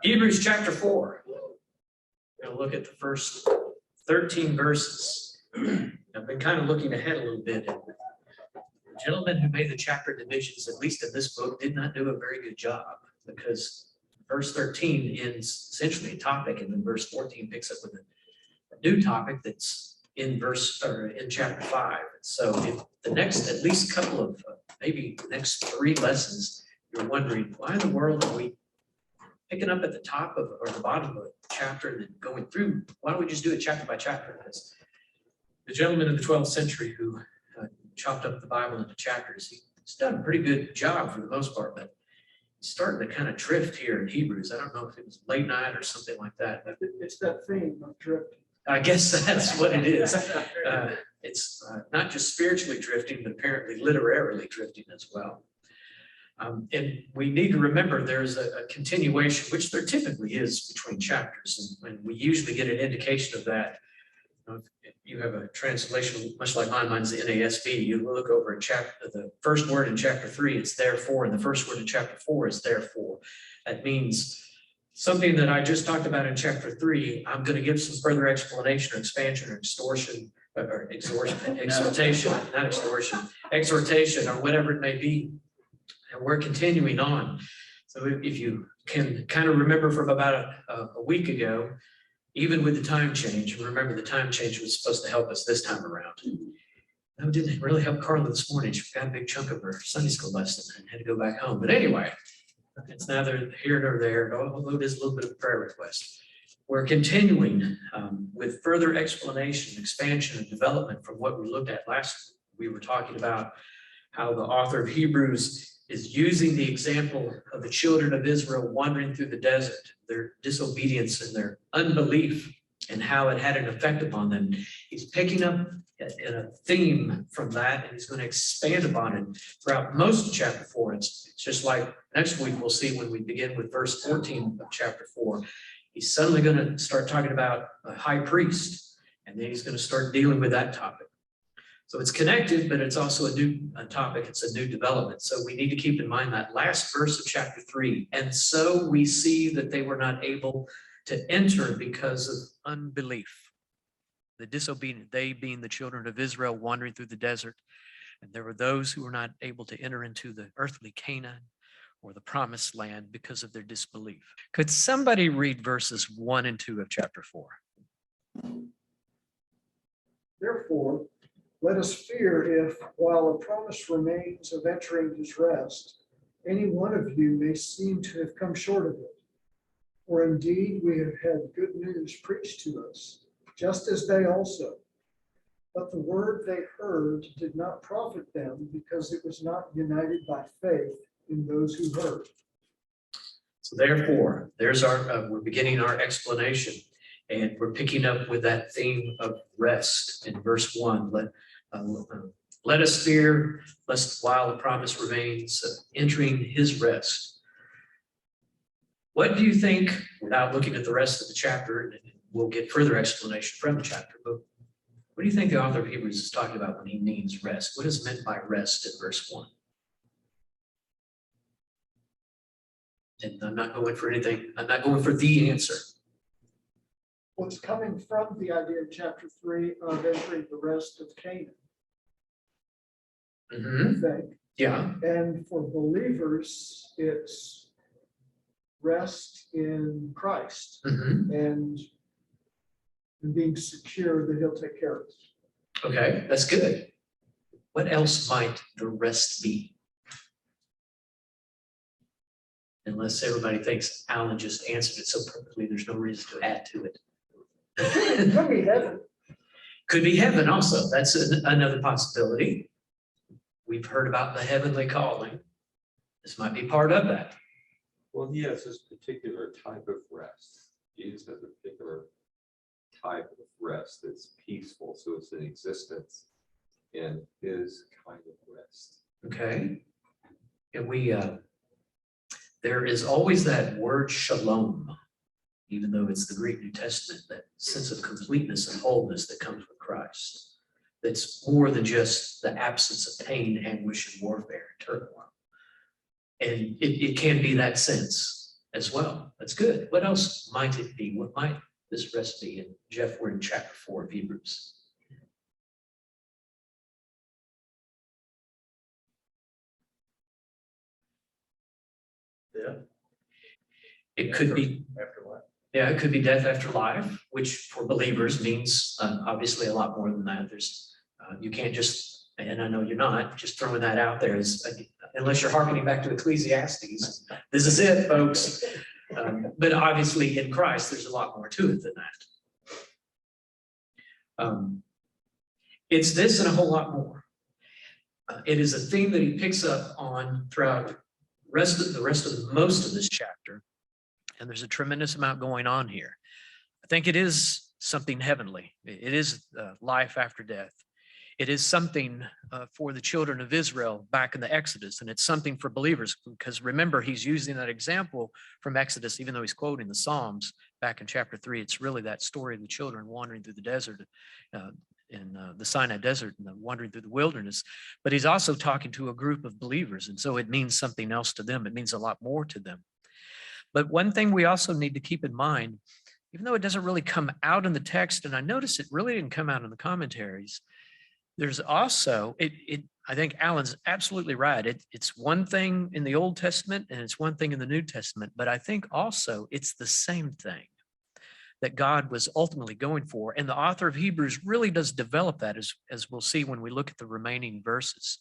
Hebrews chapter 4. We're going to look at the first 13 verses. I've been kind of looking ahead a little bit. The gentleman who made the chapter divisions, at least in this book, did not do a very good job, because verse 13 ends essentially a topic, and then verse 14 picks up with a new topic that's in chapter 5. So if the next at least couple of maybe the next 3 lessons, you're wondering, why in the world are we picking up at the top of or the bottom of a chapter and then going through? Why don't we just do it chapter by chapter? Because the gentleman in the 12th century who chopped up the Bible into chapters, he's done a pretty good job for the most part, but he's starting to kind of drift here in Hebrews. I don't know if it was late night or something like that, but It's that theme of drifting. I guess that's what it is. It's not just spiritually drifting, but apparently literarily drifting as well. And we need to remember there's a continuation, which there typically is between chapters, and we usually get an indication of that. If you have a translation much like mine's the NASB, you look over at the first word in chapter 3, it's therefore, and the first word in chapter 4 is therefore. That means something that I just talked about in chapter 3, I'm going to give some further explanation or expansion or extortion or exhortation, not extortion, exhortation or whatever it may be. And we're continuing on. So if you can kind of remember from about a week ago, even with the time change, and remember the time change was supposed to help us this time around. No, it didn't really help Carla this morning. She got a big chunk of her Sunday school lesson and had to go back home. But anyway, it's neither here nor there, although it is a little bit of a prayer request. We're continuing with further explanation, expansion, and development from what we looked at last week. We were talking about how the author of Hebrews is using the example of the children of Israel wandering through the desert, their disobedience and their unbelief, and how it had an effect upon them. He's picking up a theme from that, and he's going to expand upon it throughout most of chapter 4. It's just like next week we'll see when we begin with verse 14 of chapter 4. He's suddenly going to start talking about a high priest, and then he's going to start dealing with that topic. So it's connected, but it's also a new topic. It's a new development. So we need to keep in mind that last verse of chapter 3. And so we see that they were not able to enter because of unbelief. The disobedient, they being the children of Israel wandering through the desert. And there were those who were not able to enter into the earthly Canaan or the promised land because of their disbelief. Could somebody read verses 1 and 2 of chapter 4? Therefore, let us fear if, while a promise remains of entering his rest, any one of you may seem to have come short of it. For indeed we have had good news preached to us, just as they also. But the word they heard did not profit them, because it was not united by faith in those who heard. So therefore, there's our we're beginning our explanation, and we're picking up with that theme of rest in verse 1. Let us fear, lest while the promise remains, entering his rest. What do you think, without looking at the rest of the chapter, and we'll get further explanation from the chapter, but what do you think the author of Hebrews is talking about when he means rest? What is meant by rest in verse 1? And I'm not going for anything. I'm not going for the answer. Well, it's coming from the idea of chapter 3 of entering the rest of Canaan. I think. Yeah. And for believers, it's rest in Christ and being secure that he'll take care of us. Okay, that's good. What else might the rest be? Unless everybody thinks Alan just answered it so perfectly, there's no reason to add to it. It could be heaven. Could be heaven also. That's another possibility. We've heard about the heavenly calling. This might be part of that. Well, he has this particular type of rest. Jesus has a particular type of rest that's peaceful, so it's in existence in his kind of rest. Okay. And there is always that word shalom, even though it's the Greek New Testament, that sense of completeness and wholeness that comes with Christ. That's more than just the absence of pain, anguish, and warfare and turmoil. And it can be that sense as well. That's good. What else might it be? What might this rest be? And Jeff, we're in chapter 4 of Hebrews. Yeah. It could be, After what? yeah, it could be death after life, which for believers means obviously a lot more than that. There's, you can't just, and I know you're not, just throwing that out there is, unless you're hearkening back to Ecclesiastes, this is it, folks. But obviously in Christ, there's a lot more to it than that. It's this and a whole lot more. It is a theme that he picks up on throughout the rest of most of this chapter. And there's a tremendous amount going on here. I think it is something heavenly. It is life after death. It is something for the children of Israel back in the Exodus, and it's something for believers, because remember, he's using that example from Exodus, even though he's quoting the Psalms back in chapter 3. It's really that story of the children wandering through the desert, in the Sinai desert, and wandering through the wilderness. But he's also talking to a group of believers, and so it means something else to them. It means a lot more to them. But one thing we also need to keep in mind, even though it doesn't really come out in the text, and I notice it really didn't come out in the commentaries, there's also, I think Alan's absolutely right. It's one thing in the Old Testament and it's one thing in the New Testament, but I think also it's the same thing that God was ultimately going for. And the author of Hebrews really does develop that, as we'll see when we look at the remaining verses.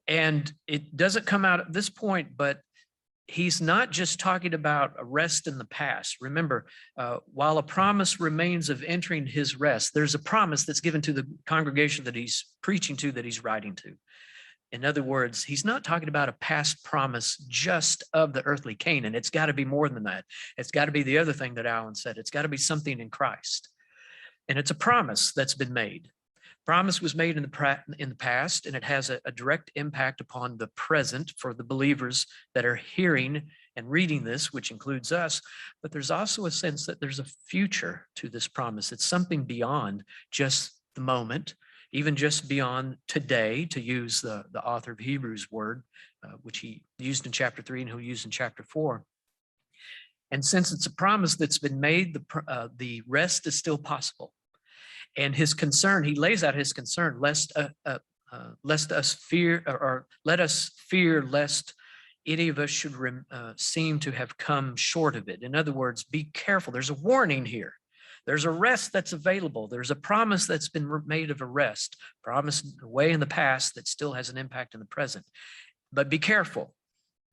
And it doesn't come out at this point, but he's not just talking about a rest in the past. Remember, while a promise remains of entering his rest, there's a promise that's given to the congregation that he's preaching to, that he's writing to. In other words, he's not talking about a past promise just of the earthly Canaan. It's got to be more than that. It's got to be the other thing that Alan said. It's got to be something in Christ. And it's a promise that's been made. Promise was made in the past, and it has a direct impact upon the present for the believers that are hearing and reading this, which includes us. But there's also a sense that there's a future to this promise. It's something beyond just the moment, even just beyond today, to use the author of Hebrews word, which he used in chapter 3 and he'll use in chapter 4. And since it's a promise that's been made, the rest is still possible. And his concern, he lays out his concern, lest us fear, or let us fear lest any of us should seem to have come short of it. In other words, be careful. There's a warning here. There's a rest that's available. There's a promise that's been made of a rest, promised way in the past that still has an impact in the present. But be careful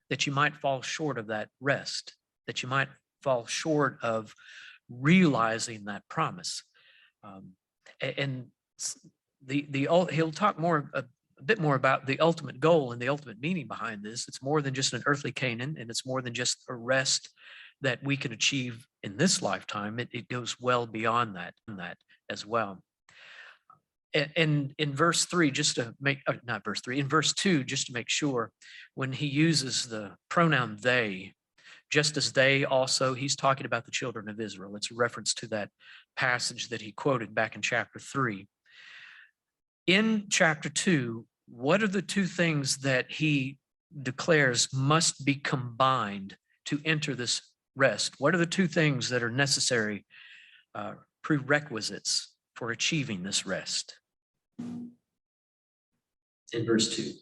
that you might fall short of that rest, that you might fall short of realizing that promise. And he'll talk a bit more about the ultimate goal and the ultimate meaning behind this. It's more than just an earthly Canaan, and it's more than just a rest that we can achieve in this lifetime. It goes well beyond that as well. And in verse 3, just to make, not verse 3, in verse 2, just to make sure, when he uses the pronoun they, just as they also, he's talking about the children of Israel. It's a reference to that passage that he quoted back in chapter 3. In chapter 2, what are the two things that he declares must be combined to enter this rest? What are the two things that are necessary prerequisites for achieving this rest? In verse 2.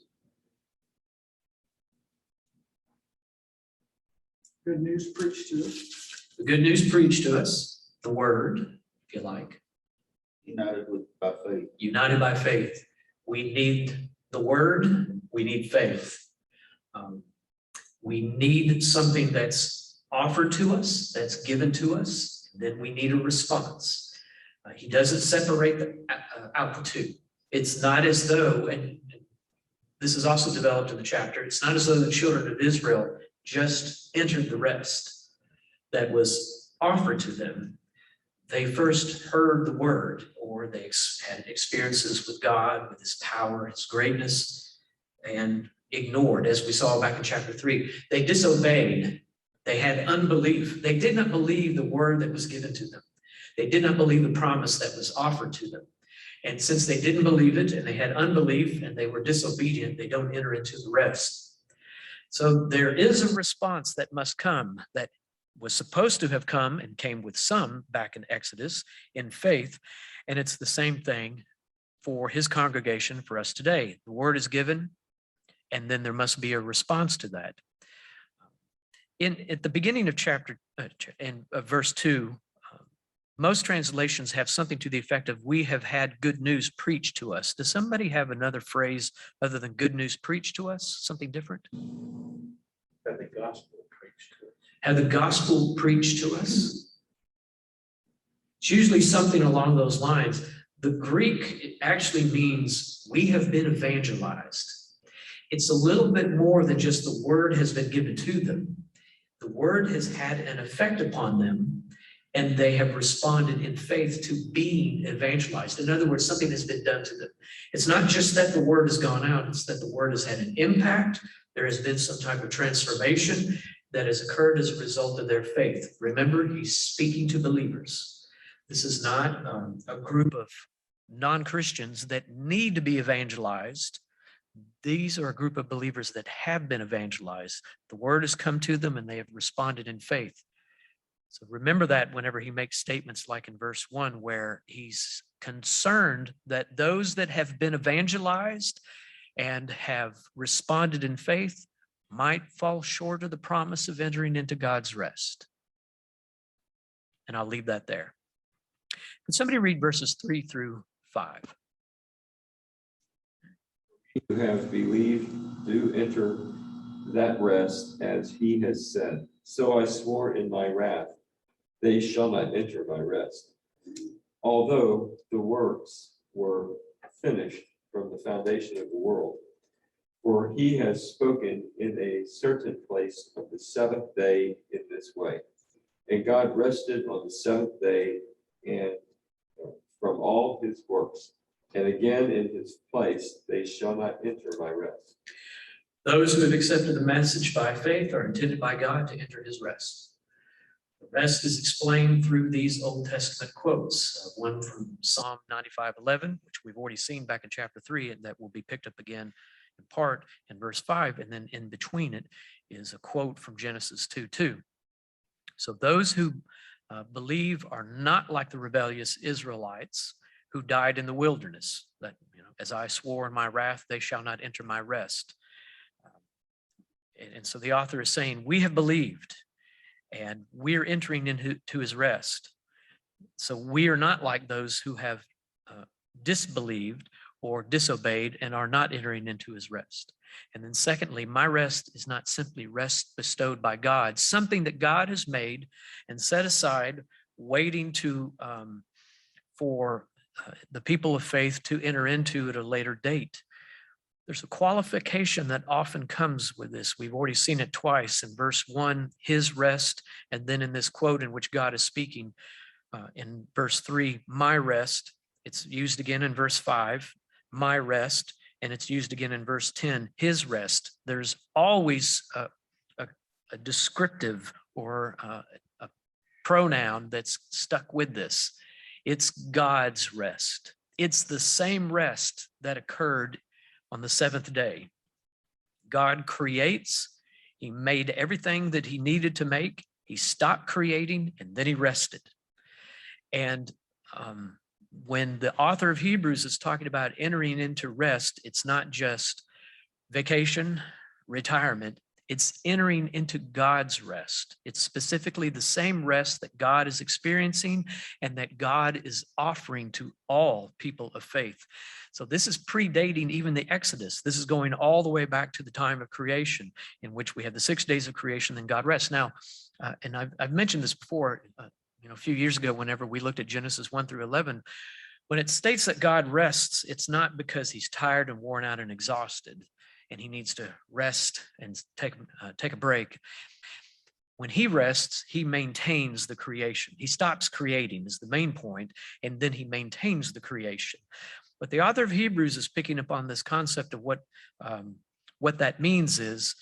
Good news preached to us. The good news preached to us, the word, if you like. By faith. United by faith. We need the word, we need faith. We need something that's offered to us, that's given to us, then we need a response. He doesn't separate out the two. It's not as though, and this is also developed in the chapter, it's not as though the children of Israel just entered the rest that was offered to them. They first heard the word, or they had experiences with God, with his power, his greatness, and ignored, as we saw back in chapter 3. They disobeyed. They had unbelief. They did not believe the word that was given to them. They did not believe the promise that was offered to them. And since they didn't believe it, and they had unbelief, and they were disobedient, they don't enter into the rest. So there is a response that must come, that was supposed to have come and came with some back in Exodus in faith. And it's the same thing for his congregation, for us today. The word is given, and then there must be a response to that. At the beginning of chapter and verse 2, most translations have something to the effect of, we have had good news preached to us. Does somebody have another phrase other than good news preached to us? Something different? Had the gospel preached to us. Had the gospel preached to us? It's usually something along those lines. The Greek, it actually means we have been evangelized. It's a little bit more than just the word has been given to them. The word has had an effect upon them, and they have responded in faith to being evangelized. In other words, something has been done to them. It's not just that the word has gone out, it's that the word has had an impact. There has been some type of transformation that has occurred as a result of their faith. Remember, he's speaking to believers. This is not a group of non-Christians that need to be evangelized. These are a group of believers that have been evangelized. The word has come to them and they have responded in faith. So remember that whenever he makes statements like in verse 1, where he's concerned that those that have been evangelized and have responded in faith might fall short of the promise of entering into God's rest. And I'll leave that there. Could somebody read verses 3 through 5? Who have believed do enter that rest, as he has said. So I swore in my wrath, they shall not enter my rest. Although the works were finished from the foundation of the world. For he has spoken in a certain place of the seventh day in this way. And God rested on the seventh day and from all his works. And again in his place, they shall not enter my rest. Those who have accepted the message by faith are intended by God to enter his rest. The rest is explained through these Old Testament quotes. One from Psalm 95:11, which we've already seen back in chapter 3, and that will be picked up again in part in verse 5. And then in between it is a quote from Genesis 2:2. So those who believe are not like the rebellious Israelites who died in the wilderness, that, as I swore in my wrath, they shall not enter my rest. And so the author is saying, we have believed and we're entering into his rest. So we are not like those who have disbelieved or disobeyed and are not entering into his rest. And then secondly, my rest is not simply rest bestowed by God, something that God has made and set aside, waiting for the people of faith to enter into at a later date. There's a qualification that often comes with this. We've already seen it twice in verse 1, his rest, and then in this quote in which God is speaking in verse 3, my rest. It's used again in verse 5, my rest, and it's used again in verse 10, his rest. There's always a descriptive or a pronoun that's stuck with this. It's God's rest. It's the same rest that occurred on the seventh day. God creates. He made everything that he needed to make. He stopped creating and then he rested. And when the author of Hebrews is talking about entering into rest, it's not just vacation, retirement. It's entering into God's rest. It's specifically the same rest that God is experiencing and that God is offering to all people of faith. So this is predating even the Exodus. This is going all the way back to the time of creation, in which we have the 6 days of creation, then God rests. Now, and I've mentioned this before, a few years ago, whenever we looked at Genesis 1 through 11, when it states that God rests, it's not because he's tired and worn out and exhausted, and he needs to rest and take a break. When he rests, he maintains the creation. He stops creating is the main point, and then he maintains the creation. But the author of Hebrews is picking up on this concept of what that means is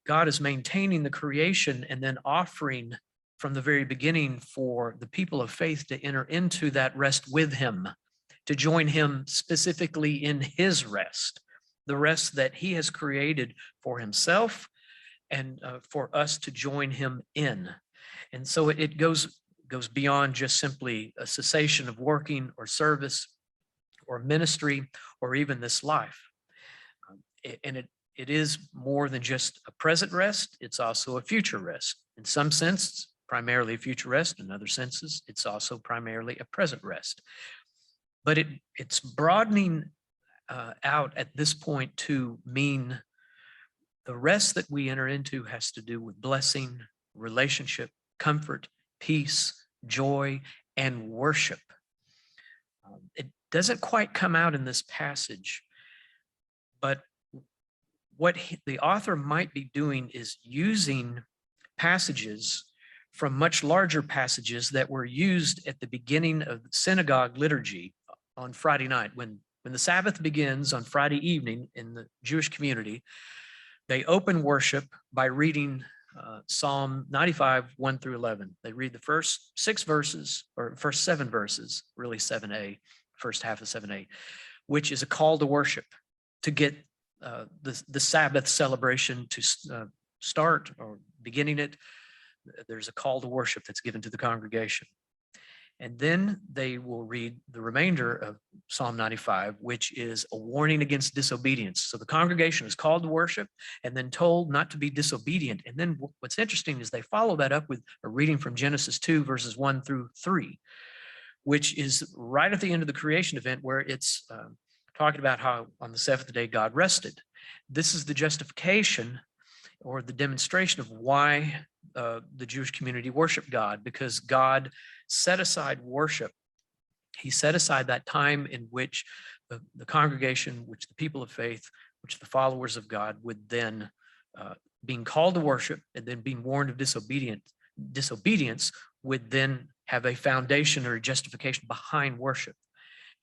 God is maintaining the creation and then offering from the very beginning for the people of faith to enter into that rest with him, to join him specifically in his rest. the rest that he has created for himself and for us to join him in. And so it goes beyond just simply a cessation of working or service or ministry or even this life. And it is more than just a present rest. It's also a future rest. In some sense, primarily a future rest. In other senses, it's also primarily a present rest. But it's broadening out at this point to mean the rest that we enter into has to do with blessing, relationship, comfort, peace, joy, and worship. It doesn't quite come out in this passage, but what the author might be doing is using passages from much larger passages that were used at the beginning of the synagogue liturgy on Friday night. When the Sabbath begins on Friday evening in the Jewish community, they open worship by reading Psalm 95, 1 through 11. They read the first 6 verses, or first 7 verses, really 7a, first half of 7a, which is a call to worship to get the Sabbath celebration to start or beginning it. There's a call to worship that's given to the congregation. And then they will read the remainder of Psalm 95, which is a warning against disobedience. So the congregation is called to worship and then told not to be disobedient. And then what's interesting is they follow that up with a reading from Genesis 2, verses 1 through 3, which is right at the end of the creation event where it's talking about how on the 7th day God rested. This is the justification or the demonstration of why the Jewish community worshiped God, because God set aside worship. He set aside that time in which the congregation, which the people of faith, which the followers of God would then, being called to worship and then being warned of disobedience, would then have a foundation or a justification behind worship,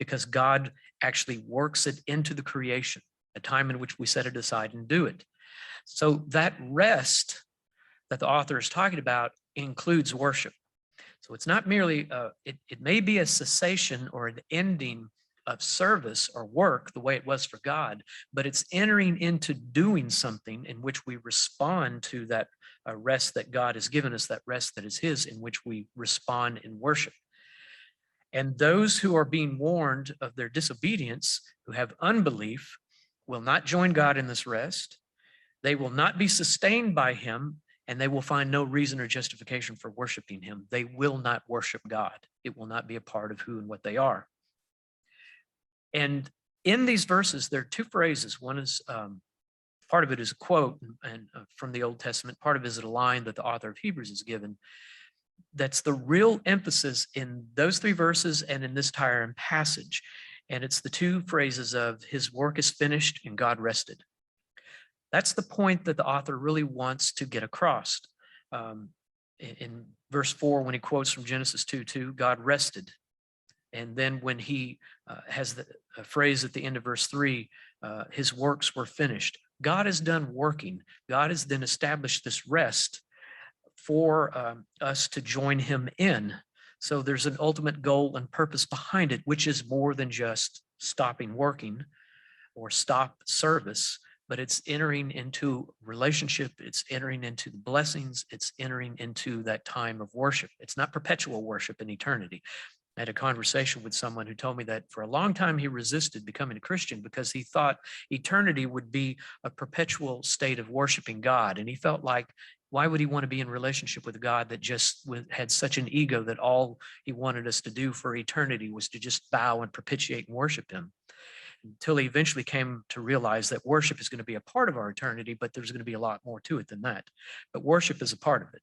because God actually works it into the creation, a time in which we set it aside and do it. So that rest that the author is talking about includes worship. So it's not merely, it may be a cessation or an ending of service or work the way it was for God, but it's entering into doing something in which we respond to that rest that God has given us, that rest that is his, in which we respond in worship. And those who are being warned of their disobedience, who have unbelief, will not join God in this rest. They will not be sustained by him, and they will find no reason or justification for worshiping him. They will not worship God. It will not be a part of who and what they are. And in these verses, there are 2 phrases. One is, part of it is a quote and from the Old Testament. Part of it is a line that the author of Hebrews has given. That's the real emphasis in those 3 verses and in this entire passage. And it's the 2 phrases of his work is finished and God rested. That's the point that the author really wants to get across. In verse 4, when he quotes from Genesis 2:2, God rested. And then when he has the phrase at the end of verse 3, his works were finished. God is done working. God has then established this rest for us to join him in. So there's an ultimate goal and purpose behind it, which is more than just stopping working or stop service, but it's entering into relationship. It's entering into the blessings. It's entering into that time of worship. It's not perpetual worship in eternity. I had a conversation with someone who told me that for a long time he resisted becoming a Christian because he thought eternity would be a perpetual state of worshiping God. And he felt like, why would he want to be in relationship with a God that just had such an ego that all he wanted us to do for eternity was to just bow and propitiate and worship him? Until he eventually came to realize that worship is going to be a part of our eternity, but there's going to be a lot more to it than that. But worship is a part of it.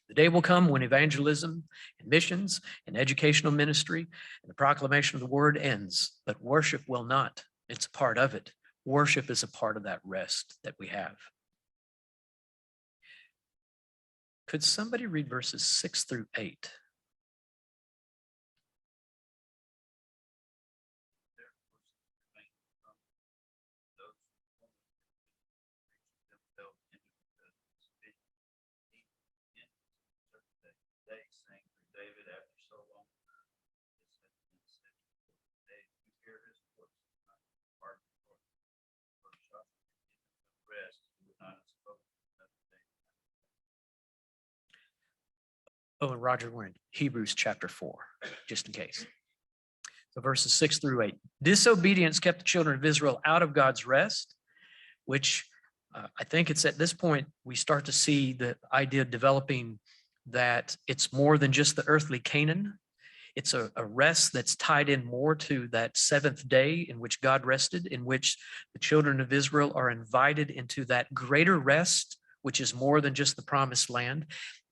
The day will come when evangelism and missions and educational ministry and the proclamation of the word ends, but worship will not. It's a part of it. Worship is a part of that rest that we have. Could somebody read verses 6 through 8? Oh, and Roger, we're in Hebrews chapter 4, just in case. So verses 6-8. Disobedience kept the children of Israel out of God's rest, which I think it's at this point we start to see the idea developing that it's more than just the earthly Canaan. It's a rest that's tied in more to that seventh day in which God rested, in which the children of Israel are invited into that greater rest, which is more than just the promised land.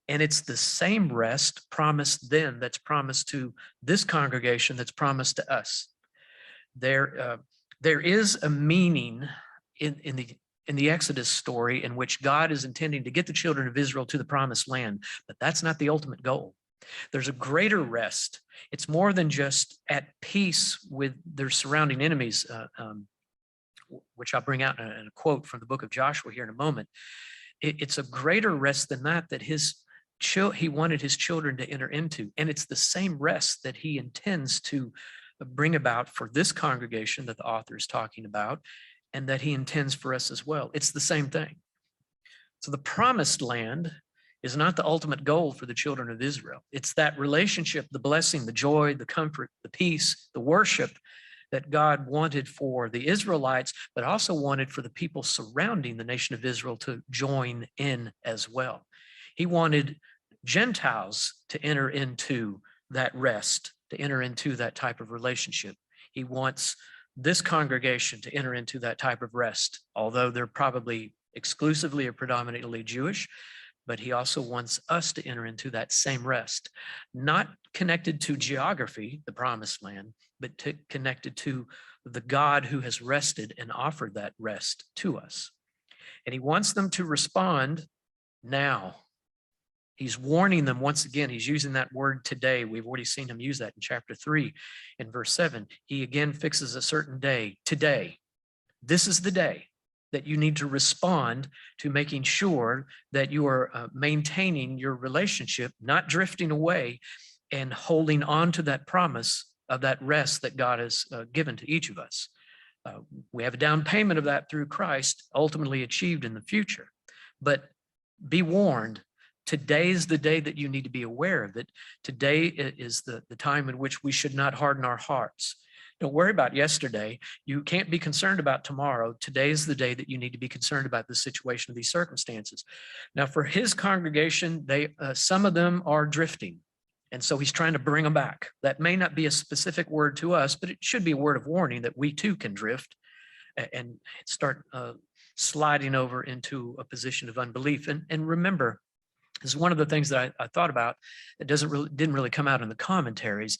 And it's the same rest promised then that's promised to this congregation, that's promised to us. There is a meaning in the Exodus story in which God is intending to get the children of Israel to the promised land, but that's not the ultimate goal. There's a greater rest. It's more than just at peace with their surrounding enemies, which I'll bring out in a quote from the book of Joshua here in a moment. It's a greater rest than that he wanted his children to enter into. And it's the same rest that he intends to bring about for this congregation that the author is talking about, and that he intends for us as well. It's the same thing. So the promised land is not the ultimate goal for the children of Israel. It's that relationship, the blessing, the joy, the comfort, the peace, the worship that God wanted for the Israelites, but also wanted for the people surrounding the nation of Israel to join in as well. He wanted Gentiles to enter into that rest, to enter into that type of relationship. He wants this congregation to enter into that type of rest, although they're probably exclusively or predominantly Jewish. But he also wants us to enter into that same rest, not connected to geography, the promised land, but connected to the God who has rested and offered that rest to us. And he wants them to respond now. He's warning them once again. He's using that word today. We've already seen him use that in chapter 3 in verse 7. He again fixes a certain day, today. This is the day that you need to respond to making sure that you are maintaining your relationship, not drifting away, and holding on to that promise of that rest that God has given to each of us. We have a down payment of that through Christ, ultimately achieved in the future. But be warned, today is the day that you need to be aware of it. Today is the time in which we should not harden our hearts. Don't worry about yesterday. You can't be concerned about tomorrow. Today is the day that you need to be concerned about the situation of these circumstances. Now, for his congregation, some of them are drifting. And so he's trying to bring them back. That may not be a specific word to us, but it should be a word of warning that we too can drift and start sliding over into a position of unbelief. And remember, this is one of the things that I thought about that didn't really come out in the commentaries.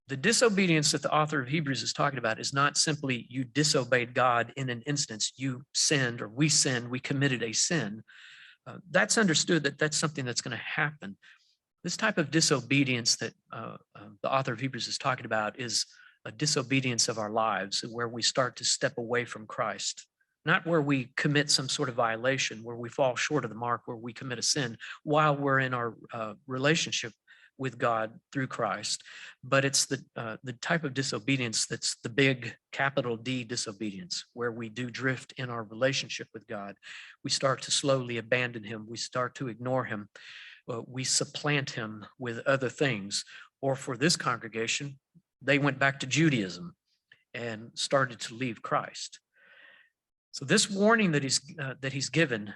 The disobedience that the author of Hebrews is talking about is not simply you disobeyed God in an instance, you sinned or we sinned, we committed a sin. That's understood that that's something that's going to happen. This type of disobedience that the author of Hebrews is talking about is a disobedience of our lives where we start to step away from Christ, not where we commit some sort of violation, where we fall short of the mark, where we commit a sin while we're in our relationship with God through Christ, but it's the type of disobedience that's the big capital D disobedience, where we do drift in our relationship with God. We start to slowly abandon him. We start to ignore him. We supplant him with other things. Or for this congregation, they went back to Judaism and started to leave Christ. So this warning that he's given,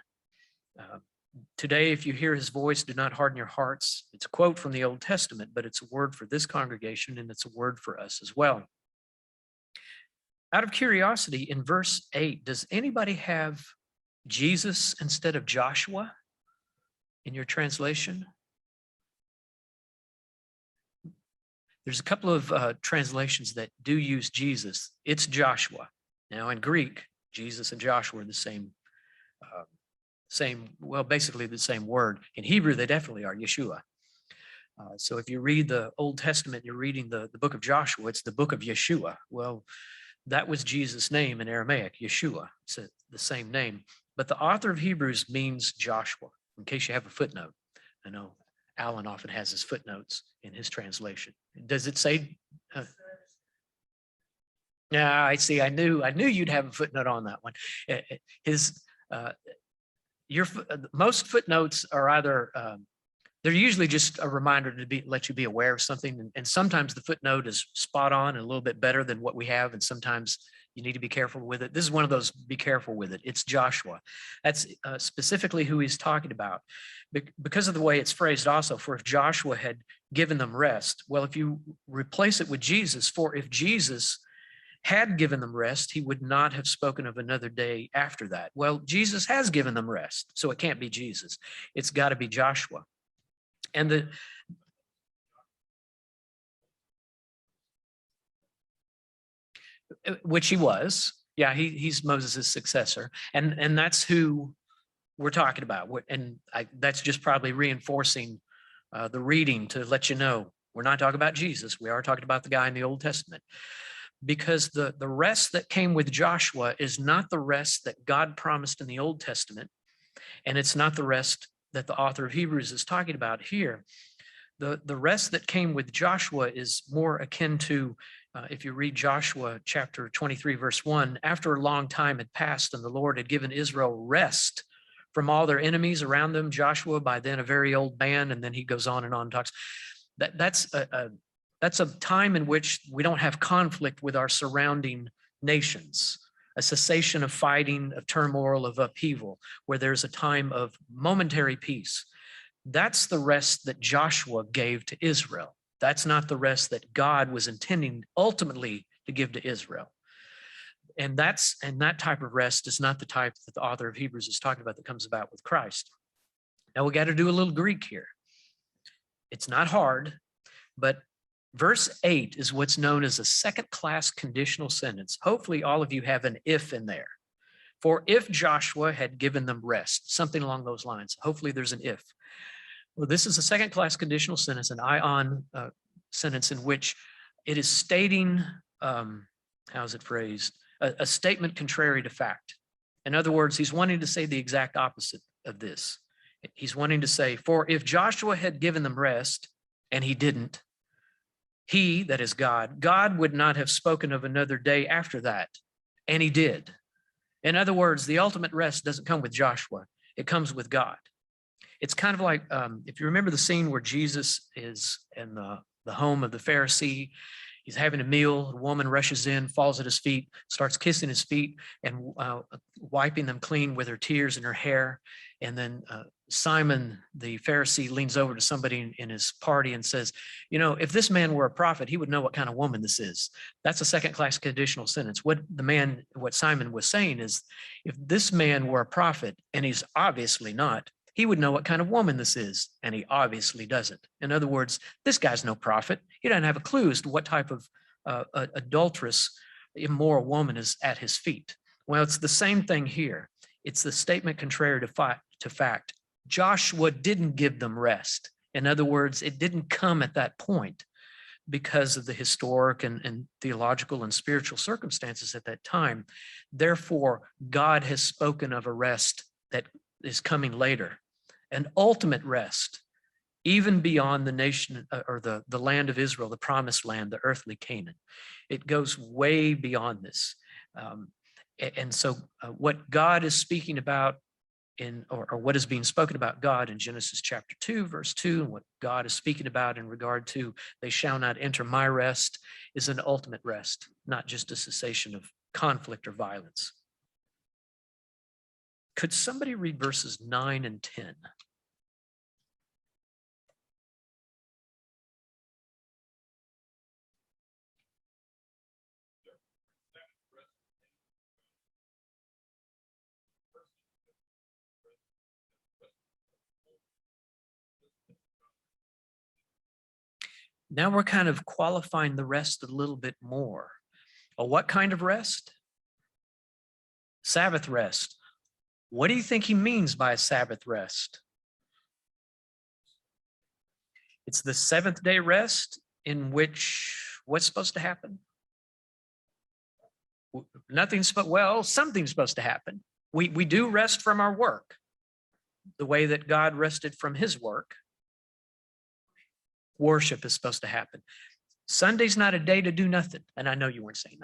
today, if you hear his voice, do not harden your hearts. It's a quote from the Old Testament, but it's a word for this congregation and it's a word for us as well. Out of curiosity, in verse 8, does anybody have Jesus instead of Joshua in your translation? There's a couple of translations that do use Jesus. It's Joshua. Now in Greek, Jesus and Joshua are the same, basically the same word. In Hebrew, they definitely are Yeshua. So if you read the Old Testament, you're reading the book of Joshua, it's the book of Yeshua. Well, that was Jesus' name in Aramaic, Yeshua. It's the same name. But the author of Hebrews means Joshua, in case you have a footnote. I know Alan often has his footnotes in his translation. Does it say? Yeah, I see. I knew you'd have a footnote on that one. Most footnotes are either they're usually just a reminder to let you be aware of something. And sometimes the footnote is spot on and a little bit better than what we have. And sometimes you need to be careful with it. This is one of those, be careful with it. It's Joshua. That's specifically who he's talking about because of the way it's phrased also, for if Joshua had given them rest. Well, if you replace it with Jesus, for if Jesus had given them rest, he would not have spoken of another day after that. Well, Jesus has given them rest, so it can't be Jesus. It's got to be Joshua. And which he was. Yeah, he's Moses' successor. And that's who we're talking about. And that's just probably reinforcing the reading to let you know we're not talking about Jesus. We are talking about the guy in the Old Testament. Because the rest that came with Joshua is not the rest that God promised in the Old Testament. And it's not the rest that the author of Hebrews is talking about here. The rest that came with Joshua is more akin to, if you read Joshua chapter 23, verse 1, after a long time had passed and the Lord had given Israel rest from all their enemies around them, Joshua, by then a very old man, and then he goes on and talks. That's a time in which we don't have conflict with our surrounding nations, a cessation of fighting, of turmoil, of upheaval, where there's a time of momentary peace. That's the rest that Joshua gave to Israel. That's not the rest that God was intending ultimately to give to Israel. And that type of rest is not the type that the author of Hebrews is talking about that comes about with Christ. Now we got to do a little Greek here. It's not hard, but verse 8 is what's known as a second-class conditional sentence. Hopefully all of you have an if in there. For if Joshua had given them rest, something along those lines. Hopefully there's an if. Well, this is a second-class conditional sentence, an ion sentence in which it is stating, how is it phrased? A statement contrary to fact. In other words, he's wanting to say the exact opposite of this. He's wanting to say, for if Joshua had given them rest, and he didn't, he, that is God, God would not have spoken of another day after that, and he did. In other words, the ultimate rest doesn't come with Joshua. It comes with God. It's kind of like, if you remember the scene where Jesus is in the home of the Pharisee, he's having a meal, a woman rushes in, falls at his feet, starts kissing his feet and wiping them clean with her tears and her hair. And then Simon, the Pharisee, leans over to somebody in his party and says, you know, if this man were a prophet, he would know what kind of woman this is. That's a second-class conditional sentence. What Simon was saying is, if this man were a prophet, and he's obviously not, he would know what kind of woman this is, and he obviously doesn't. In other words, this guy's no prophet. He doesn't have a clue as to what type of adulterous, immoral woman is at his feet. Well, it's the same thing here. It's the statement contrary to fact. Joshua didn't give them rest. In other words, it didn't come at that point because of the historic and theological and spiritual circumstances at that time. Therefore, God has spoken of a rest that is coming later, an ultimate rest, even beyond the nation or the land of Israel, the promised land, the earthly Canaan. It goes way beyond this. And so what God is speaking about or what is being spoken about God in Genesis chapter 2, verse 2, and what God is speaking about in regard to they shall not enter my rest is an ultimate rest, not just a cessation of conflict or violence. Could somebody read verses 9 and 10? Now we're kind of qualifying the rest a little bit more. What kind of rest? Sabbath rest. What do you think he means by a Sabbath rest? It's the seventh day rest in which what's supposed to happen? Something's supposed to happen. We do rest from our work the way that God rested from his work. Worship is supposed to happen. Sunday's not a day to do nothing. And I know you weren't saying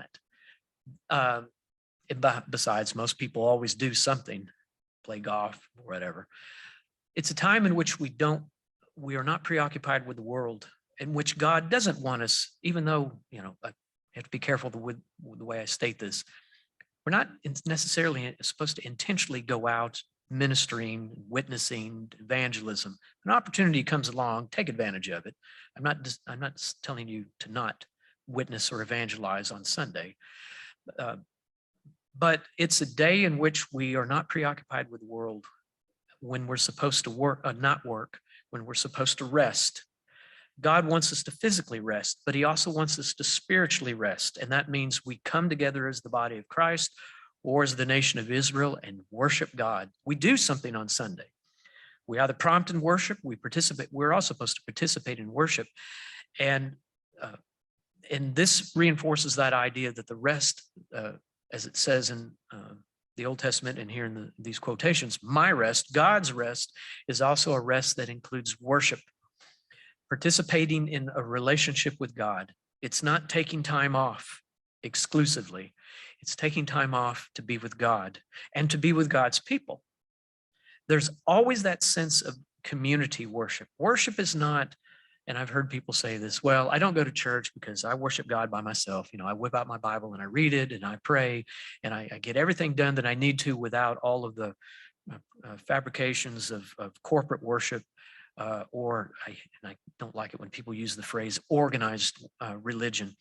that. Besides, most people always do something, play golf or whatever. It's a time in which we don't we are not preoccupied with the world, in which God doesn't want us, even though, I have to be careful with the way I state this. We're not necessarily supposed to intentionally go out ministering, witnessing, evangelism. An opportunity comes along, take advantage of it. I'm not telling you to not witness or evangelize on Sunday. But it's a day in which we are not preoccupied with the world, when we're supposed to work, not work, when we're supposed to rest. God wants us to physically rest, but he also wants us to spiritually rest. And that means we come together as the body of Christ or as the nation of Israel and worship God. We do something on Sunday. We either prompt in worship, we participate. We're all supposed to participate in worship. And this reinforces that idea that the rest, as it says in the Old Testament and here in these quotations, my rest, God's rest, is also a rest that includes worship. Participating in a relationship with God. It's not taking time off exclusively. It's taking time off to be with God and to be with God's people. There's always that sense of community worship. Worship is not, and I've heard people say this, well, I don't go to church because I worship God by myself. I whip out my Bible and I read it and I pray and I get everything done that I need to without all of the fabrications of corporate worship. Or I don't like it when people use the phrase organized religion.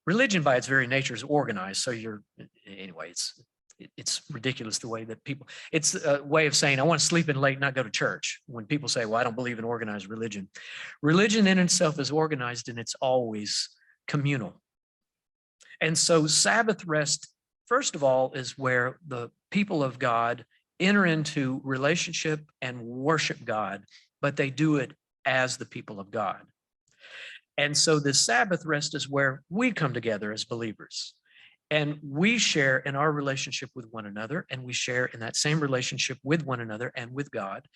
Religion by its very nature is organized. So anyway, it's ridiculous the way that people, it's a way of saying, I want to sleep in late, not go to church. When people say, well, I don't believe in organized religion. Religion in itself is organized and it's always communal. And so Sabbath rest, first of all, is where the people of God enter into relationship and worship God, but they do it as the people of God. And so the Sabbath rest is where we come together as believers and we share in our relationship with one another, and we share in that same relationship with one another and with God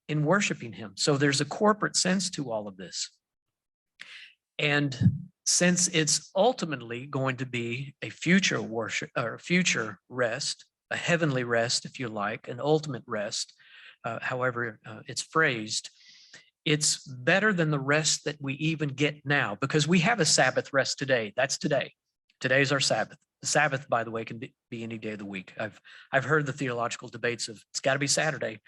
in worshiping him. So there's a corporate sense to all of this. And since it's ultimately going to be a future worship or future rest, a heavenly rest, if you like, an ultimate rest, however it's phrased, it's better than the rest that we even get now, because we have a Sabbath rest today. That's today. Today's our Sabbath. The Sabbath, by the way, can be any day of the week. I've heard the theological debates of it's got to be Saturday.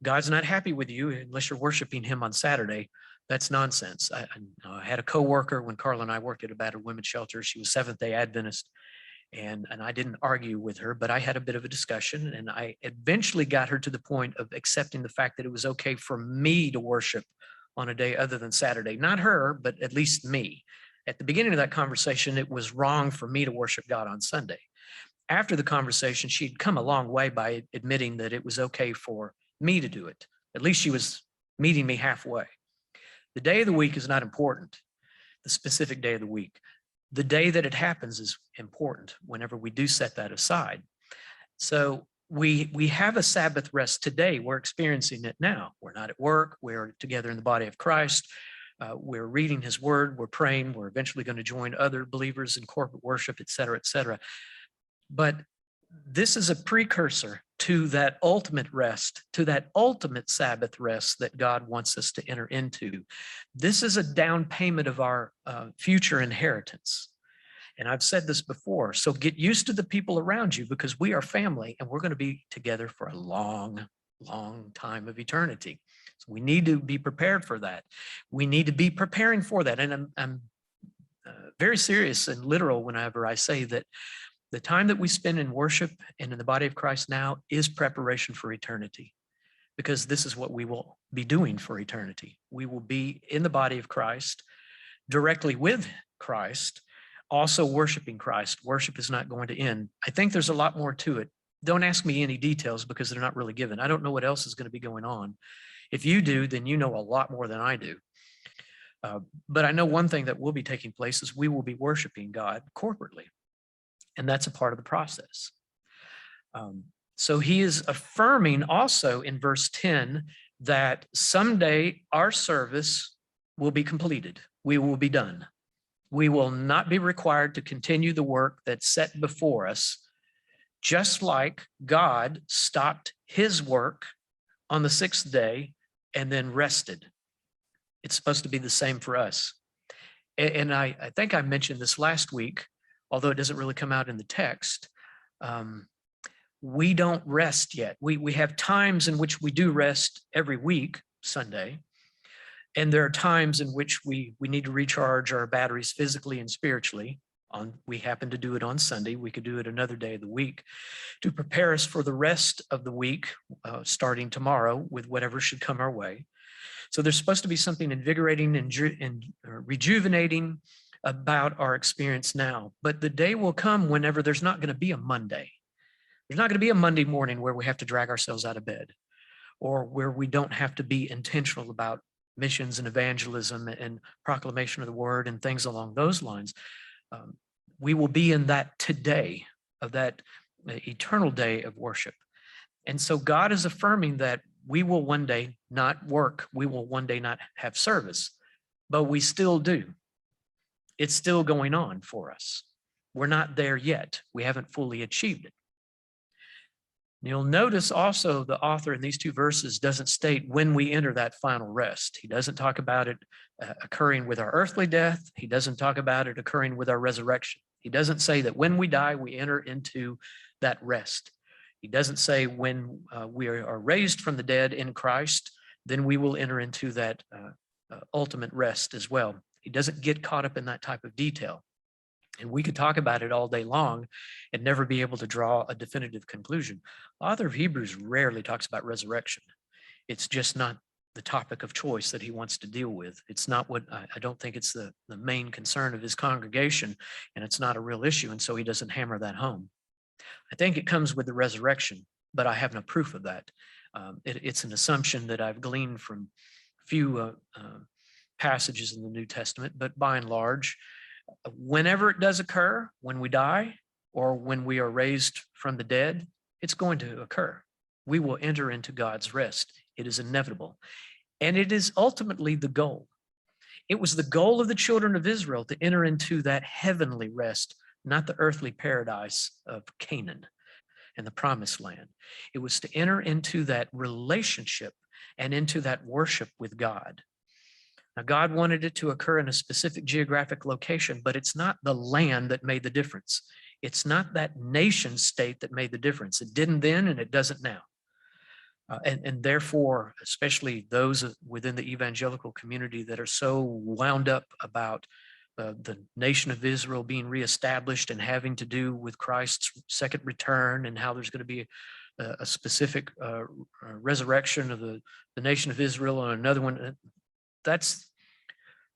God's not happy with you unless you're worshiping him on Saturday. That's nonsense. I had a coworker when Carla and I worked at a battered women's shelter. She was Seventh-day Adventist. And I didn't argue with her, but I had a bit of a discussion, and I eventually got her to the point of accepting the fact that it was okay for me to worship on a day other than Saturday. Not her, but at least me. At the beginning of that conversation, it was wrong for me to worship God on Sunday. After the conversation, she'd come a long way by admitting that it was okay for me to do it. At least she was meeting me halfway. The day of the week is not important, the specific day of the week. The day that it happens is important whenever we do set that aside. So we have a Sabbath rest today. We're experiencing it now. We're not at work. We're together in the body of Christ. We're reading his word. We're praying. We're eventually going to join other believers in corporate worship, et cetera, et cetera. But this is a precursor to that ultimate rest, to that ultimate Sabbath rest that God wants us to enter into. This is a down payment of our future inheritance. And I've said this before, so get used to the people around you, because we are family and we're going to be together for a long, long time of eternity. So we need to be prepared for that. We need to be preparing for that. And I'm very serious and literal whenever I say that the time that we spend in worship and in the body of Christ now is preparation for eternity, because this is what we will be doing for eternity. We will be in the body of Christ, directly with Christ, also worshiping Christ. Worship is not going to end. I think there's a lot more to it. Don't ask me any details because they're not really given. I don't know what else is going to be going on. If you do, then you know a lot more than I do. But I know one thing that will be taking place is we will be worshiping God corporately. And that's a part of the process. So he is affirming also in verse 10 that someday our service will be completed. We will be done. We will not be required to continue the work that's set before us, just like God stopped his work on the sixth day and then rested. It's supposed to be the same for us. And I think I mentioned this last week, although it doesn't really come out in the text. We don't rest yet. We have times in which we do rest every week, Sunday. And there are times in which we need to recharge our batteries physically and spiritually. We happen to do it on Sunday. We could do it another day of the week to prepare us for the rest of the week, starting tomorrow with whatever should come our way. So there's supposed to be something invigorating and rejuvenating about our experience now. But the day will come whenever there's not going to be a Monday. There's not going to be a Monday morning where we have to drag ourselves out of bed, or where we don't have to be intentional about missions and evangelism and proclamation of the word and things along those lines. We will be in that today of that eternal day of worship. And so God is affirming that we will one day not work. We will one day not have service, but we still do. It's still going on for us. We're not there yet. We haven't fully achieved it. You'll notice also the author in these two verses doesn't state when we enter that final rest. He doesn't talk about it occurring with our earthly death. He doesn't talk about it occurring with our resurrection. He doesn't say that when we die, we enter into that rest. He doesn't say when we are raised from the dead in Christ, then we will enter into that ultimate rest as well. He doesn't get caught up in that type of detail. And we could talk about it all day long and never be able to draw a definitive conclusion. The author of Hebrews rarely talks about resurrection. It's just not the topic of choice that he wants to deal with. It's not what, I don't think it's the main concern of his congregation, and it's not a real issue. And so he doesn't hammer that home. I think it comes with the resurrection, but I have no proof of that. It's an assumption that I've gleaned from few passages in the New Testament, but by and large, whenever it does occur, when we die or when we are raised from the dead, it's going to occur. We will enter into God's rest. It is inevitable. And it is ultimately the goal. It was the goal of the children of Israel to enter into that heavenly rest, not the earthly paradise of Canaan and the promised land. It was to enter into that relationship and into that worship with God. Now, God wanted it to occur in a specific geographic location, but it's not the land that made the difference. It's not that nation state that made the difference. It didn't then, and it doesn't now. And therefore, especially those within the evangelical community that are so wound up about the nation of Israel being reestablished and having to do with Christ's second return and how there's going to be a specific resurrection of the nation of Israel and another one. That's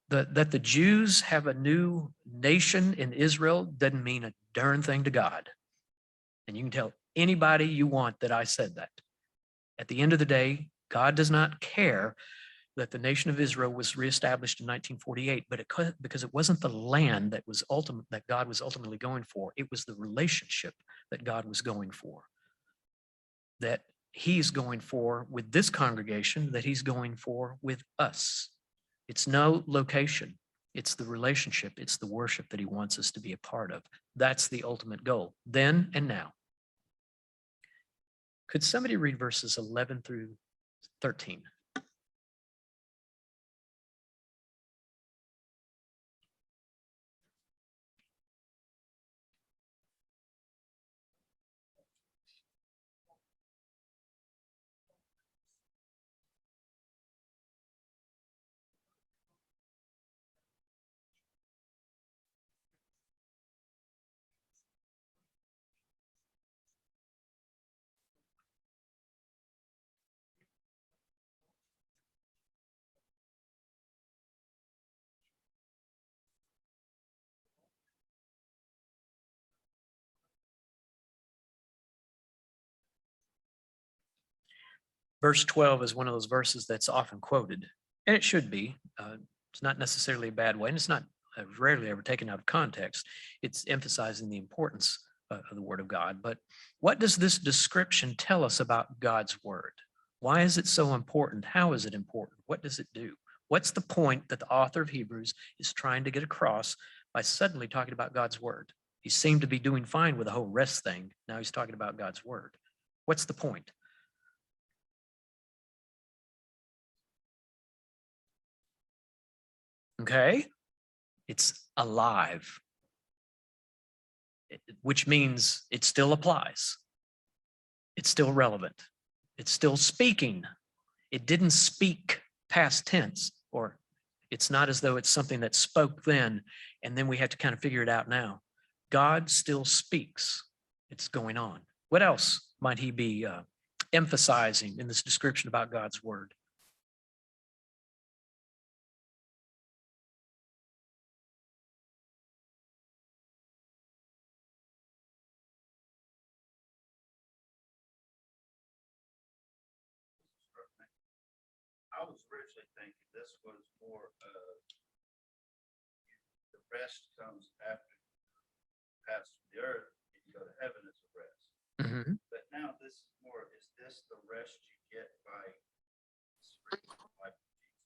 that the Jews have a new nation in Israel doesn't mean a darn thing to God. And you can tell anybody you want that I said that. At the end of the day, God does not care that the nation of Israel was reestablished in 1948, but because it wasn't the land that God was ultimately going for. It was the relationship that God was going for, that he's going for with this congregation, that he's going for with us. It's no location. It's the relationship. It's the worship that he wants us to be a part of. That's the ultimate goal, then and now. Could somebody read verses 11 through 13? Verse 12 is one of those verses that's often quoted, and it should be. It's not necessarily a bad way, and it's not rarely ever taken out of context. It's emphasizing the importance of the Word of God. But what does this description tell us about God's Word? Why is it so important? How is it important? What does it do? What's the point that the author of Hebrews is trying to get across by suddenly talking about God's Word? He seemed to be doing fine with the whole rest thing. Now he's talking about God's Word. What's the point? Okay? It's alive, which means it still applies. It's still relevant. It's still speaking. It didn't speak past tense, or it's not as though it's something that spoke then, and then we have to kind of figure it out now. God still speaks. It's going on. What else might he be emphasizing in this description about God's word? I was originally thinking this was more of the rest comes after you pass through the earth and you go to heaven as a rest. Mhm. But now this is more, is this the rest you get by spiritual life of Jesus?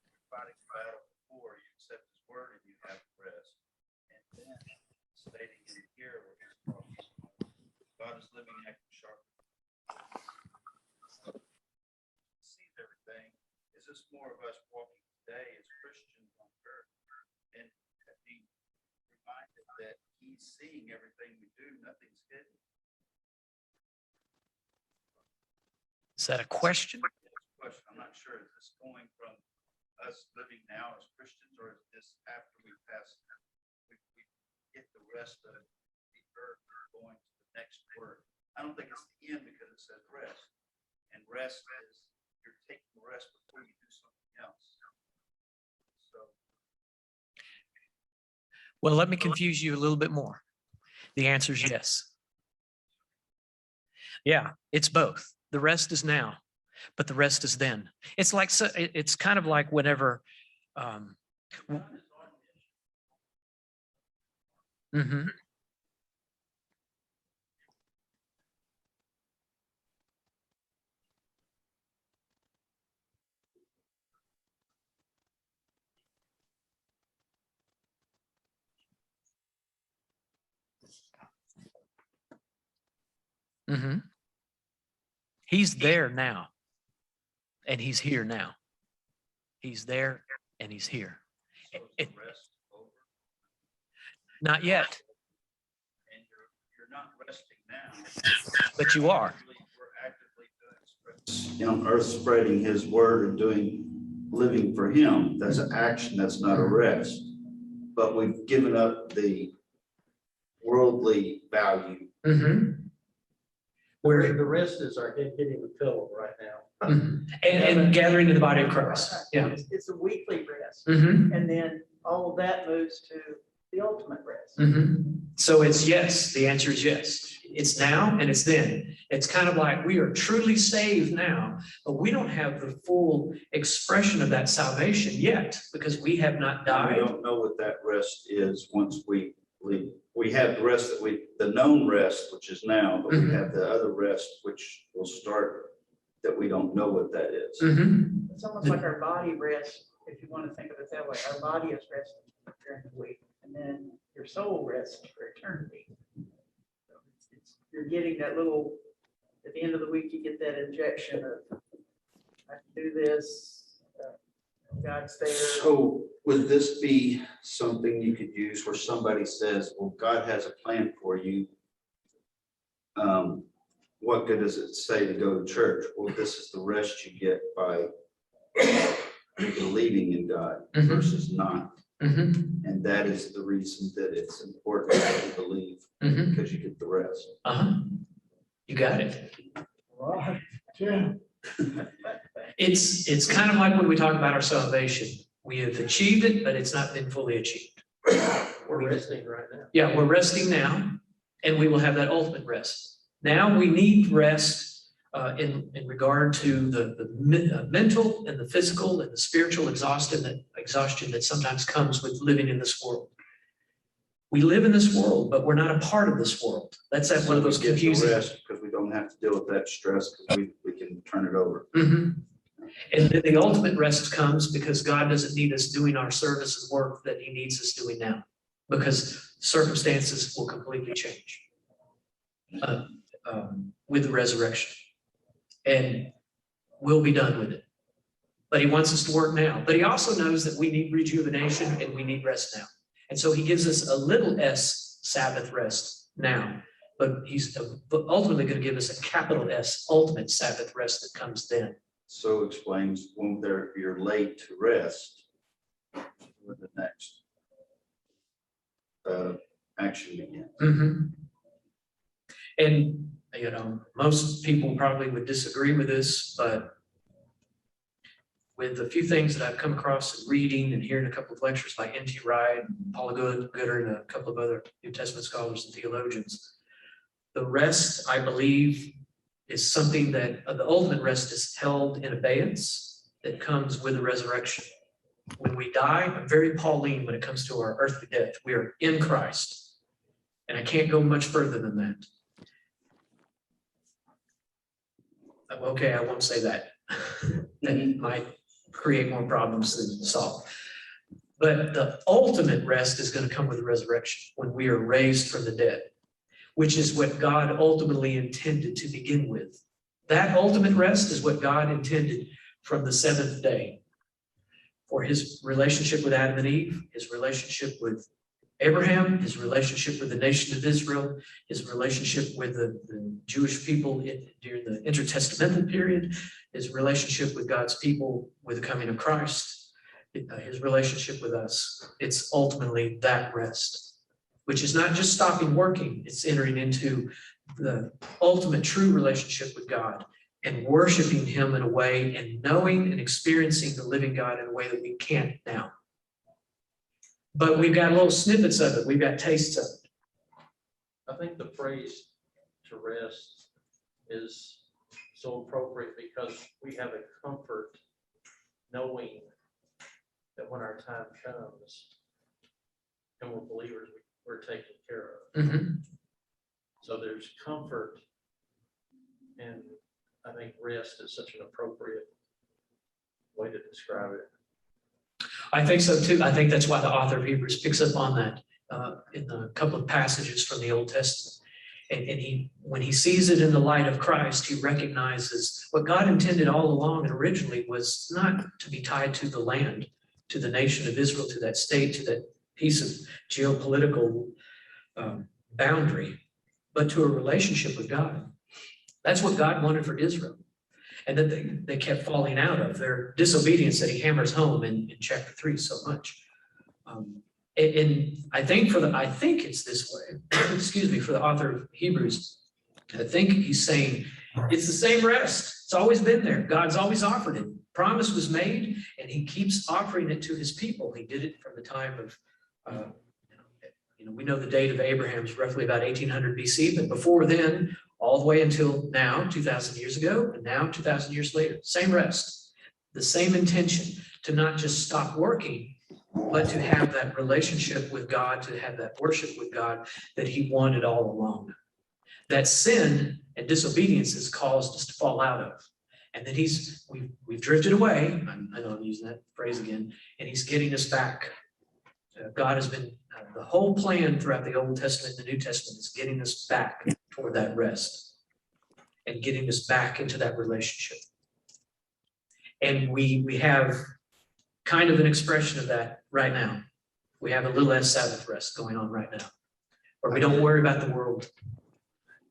You're fighting a battle before you accept his word and you have rest. And then stating in here where he's talking, God is living active sharp. Sees everything. Is this more of us walking today as Christians on earth and being reminded that he's seeing everything we do, nothing's hidden? Is that a question? Question. I'm not sure. Is this going from us living now as Christians, or is this after we pass, we get the rest of the earth going to the next word? I don't think it's the end because it says rest. And rest is you're taking rest before you do something else. So Well, let me confuse you a little bit more. The answer is yes. Yeah, it's both. The rest is now, but the rest is then. It's like, it's kind of like whenever, mhm. Mm-hmm. He's there now, and he's here now. He's there, and he's here. rest over. Not yet, And you're not resting now. but you are. We're actively doing on earth, spreading his word and living for him. That's an action, that's not a rest. But we've given up the worldly value. Mm-hmm. Where the rest is our head hitting the pillow right now. And gathering in the body of Christ. Yeah. It's a weekly rest, Mm-hmm. and then all of that moves to the ultimate rest. Mm-hmm. So it's yes. The answer is yes. It's now and it's then. It's kind of like we are truly saved now, but we don't have the full expression of that salvation yet because we have not We died. don't know what that rest is once we leave. We have the rest the known rest, which is now, but we have the other rest, which will start that we don't know what that is. Mm-hmm. It's almost like our body rests, if you want to think of it that way. Our body is resting during the week, and then your soul rests for eternity. So you're getting that little, at the end of the week, you get that injection of, I can do this, God's there. So would this be something you could use where somebody says, well, God has a plan for you? What good does it say to go to church? Well, this is the rest you get by believing in God versus not. Mm-hmm. And that is the reason that it's important to believe, because you get the rest. Uh-huh. You got it. Right, yeah. It's kind of like when we talk about our salvation. We have achieved it, but it's not been fully achieved. We're resting right now. Yeah, we're resting now, and we will have that ultimate rest. Now we need rest in regard to the mental and the physical and the spiritual exhaustion that sometimes comes with living in this world. We live in this world, but we're not a part of this world. That's one of those We get the confusing. rest because we don't have to deal with that stress because we can turn it over. Mm-hmm. And then the ultimate rest comes because God doesn't need us doing our service and work that he needs us doing now, because circumstances will completely change with the resurrection, and we'll be done with it. but he wants us to work now. But he also knows that we need rejuvenation and we need rest now. And so he gives us a little s Sabbath rest now, but he's ultimately going to give us a capital S ultimate Sabbath rest that comes then. So explains when you're late to rest, with the next action begins. Mhm. And, most people probably would disagree with this, but with a few things that I've come across in reading and hearing a couple of lectures by N.T. Wright, Paula Gooder, and a couple of other New Testament scholars and theologians, the rest, I believe, is something that the ultimate rest is held in abeyance that comes with the resurrection. When we die, I'm very Pauline when it comes to our earthly death. We are in Christ. And I can't go much further than that. Okay, I won't say that. That might create more problems than solve. But the ultimate rest is going to come with the resurrection when we are raised from the dead, which is what God ultimately intended to begin with. That ultimate rest is what God intended from the seventh day for his relationship with Adam and Eve, his relationship with Abraham, his relationship with the nation of Israel, his relationship with the Jewish people during the intertestamental period, his relationship with God's people with the coming of Christ, his relationship with us. It's ultimately that rest, which is not just stopping working, it's entering into the ultimate true relationship with God and worshiping him in a way and knowing and experiencing the living God in a way that we can't now. But we've got little snippets of it. We've got tastes of it. I think the phrase to rest is so appropriate because we have a comfort knowing that when our time comes and we're believers, we're taken care of. Mm-hmm. So there's comfort, and I think rest is such an appropriate way to describe it. I think so too. I think that's why the author of Hebrews picks up on that in a couple of passages from the Old Testament. And when he sees it in the light of Christ, he recognizes what God intended all along and originally was not to be tied to the land, to the nation of Israel, to that state, to that piece of geopolitical boundary, but to a relationship with God. That's what God wanted for Israel. And that they kept falling out of their disobedience that he hammers home in chapter 3 so much. And I think it's this way, excuse me, for the author of Hebrews, I think he's saying it's the same rest. It's always been there. God's always offered it. Promise was made and he keeps offering it to his people. He did it from the time of, we know the date of Abraham is roughly about 1800 BC, but before then, all the way until now, 2,000 years ago, and now 2,000 years later, same rest, the same intention to not just stop working, but to have that relationship with God, to have that worship with God that he wanted all along. That sin and disobedience has caused us to fall out of. And then we've drifted away, I know I'm using that phrase again, and he's getting us back. God has been, the whole plan throughout the Old Testament and the New Testament is getting us back toward that rest and getting us back into that relationship. And we have kind of an expression of that right now. We have a little less Sabbath rest going on right now, where we don't worry about the world.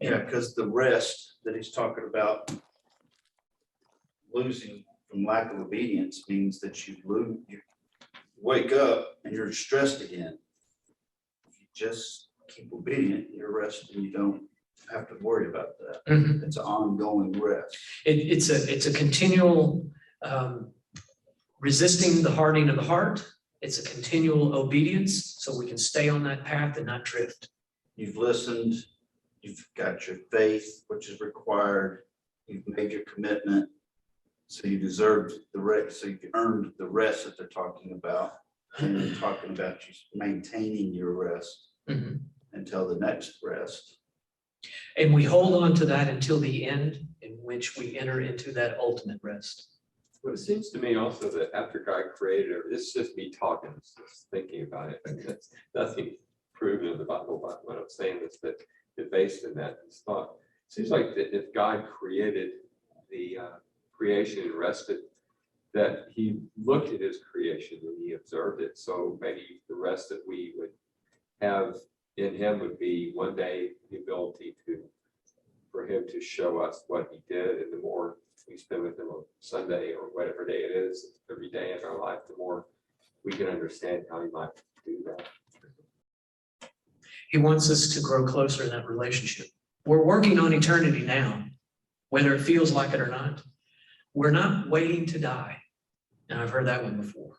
Yeah, because the rest that he's talking about losing from lack of obedience means that you wake up and you're stressed again. If you just keep obedient, you're resting, you don't have to worry about that. Mm-hmm. It's an ongoing rest. It's a continual resisting the hardening of the heart. It's a continual obedience so we can stay on that path and not drift. You've listened, you've got your faith, which is required, you've made your commitment, so you deserved the rest, so you've earned the rest that they're talking about. And they're talking about you maintaining your rest until the next rest. And we hold on to that until the end in which we enter into that ultimate rest. Well, it seems to me also that after God created it, it's just me talking, just thinking about it. And that's nothing proven in the Bible, but what I'm saying is that it's based in that thought. It seems like that if God created the creation and rested, that he looked at his creation and he observed it. So maybe the rest that we would have in him would be one day the ability for him to show us what he did. And the more we spend with him on Sunday or whatever day it is, every day in our life, the more we can understand how he might do that. He wants us to grow closer in that relationship. We're working on eternity now, whether it feels like it or not. We're not waiting to die. And I've heard that one before.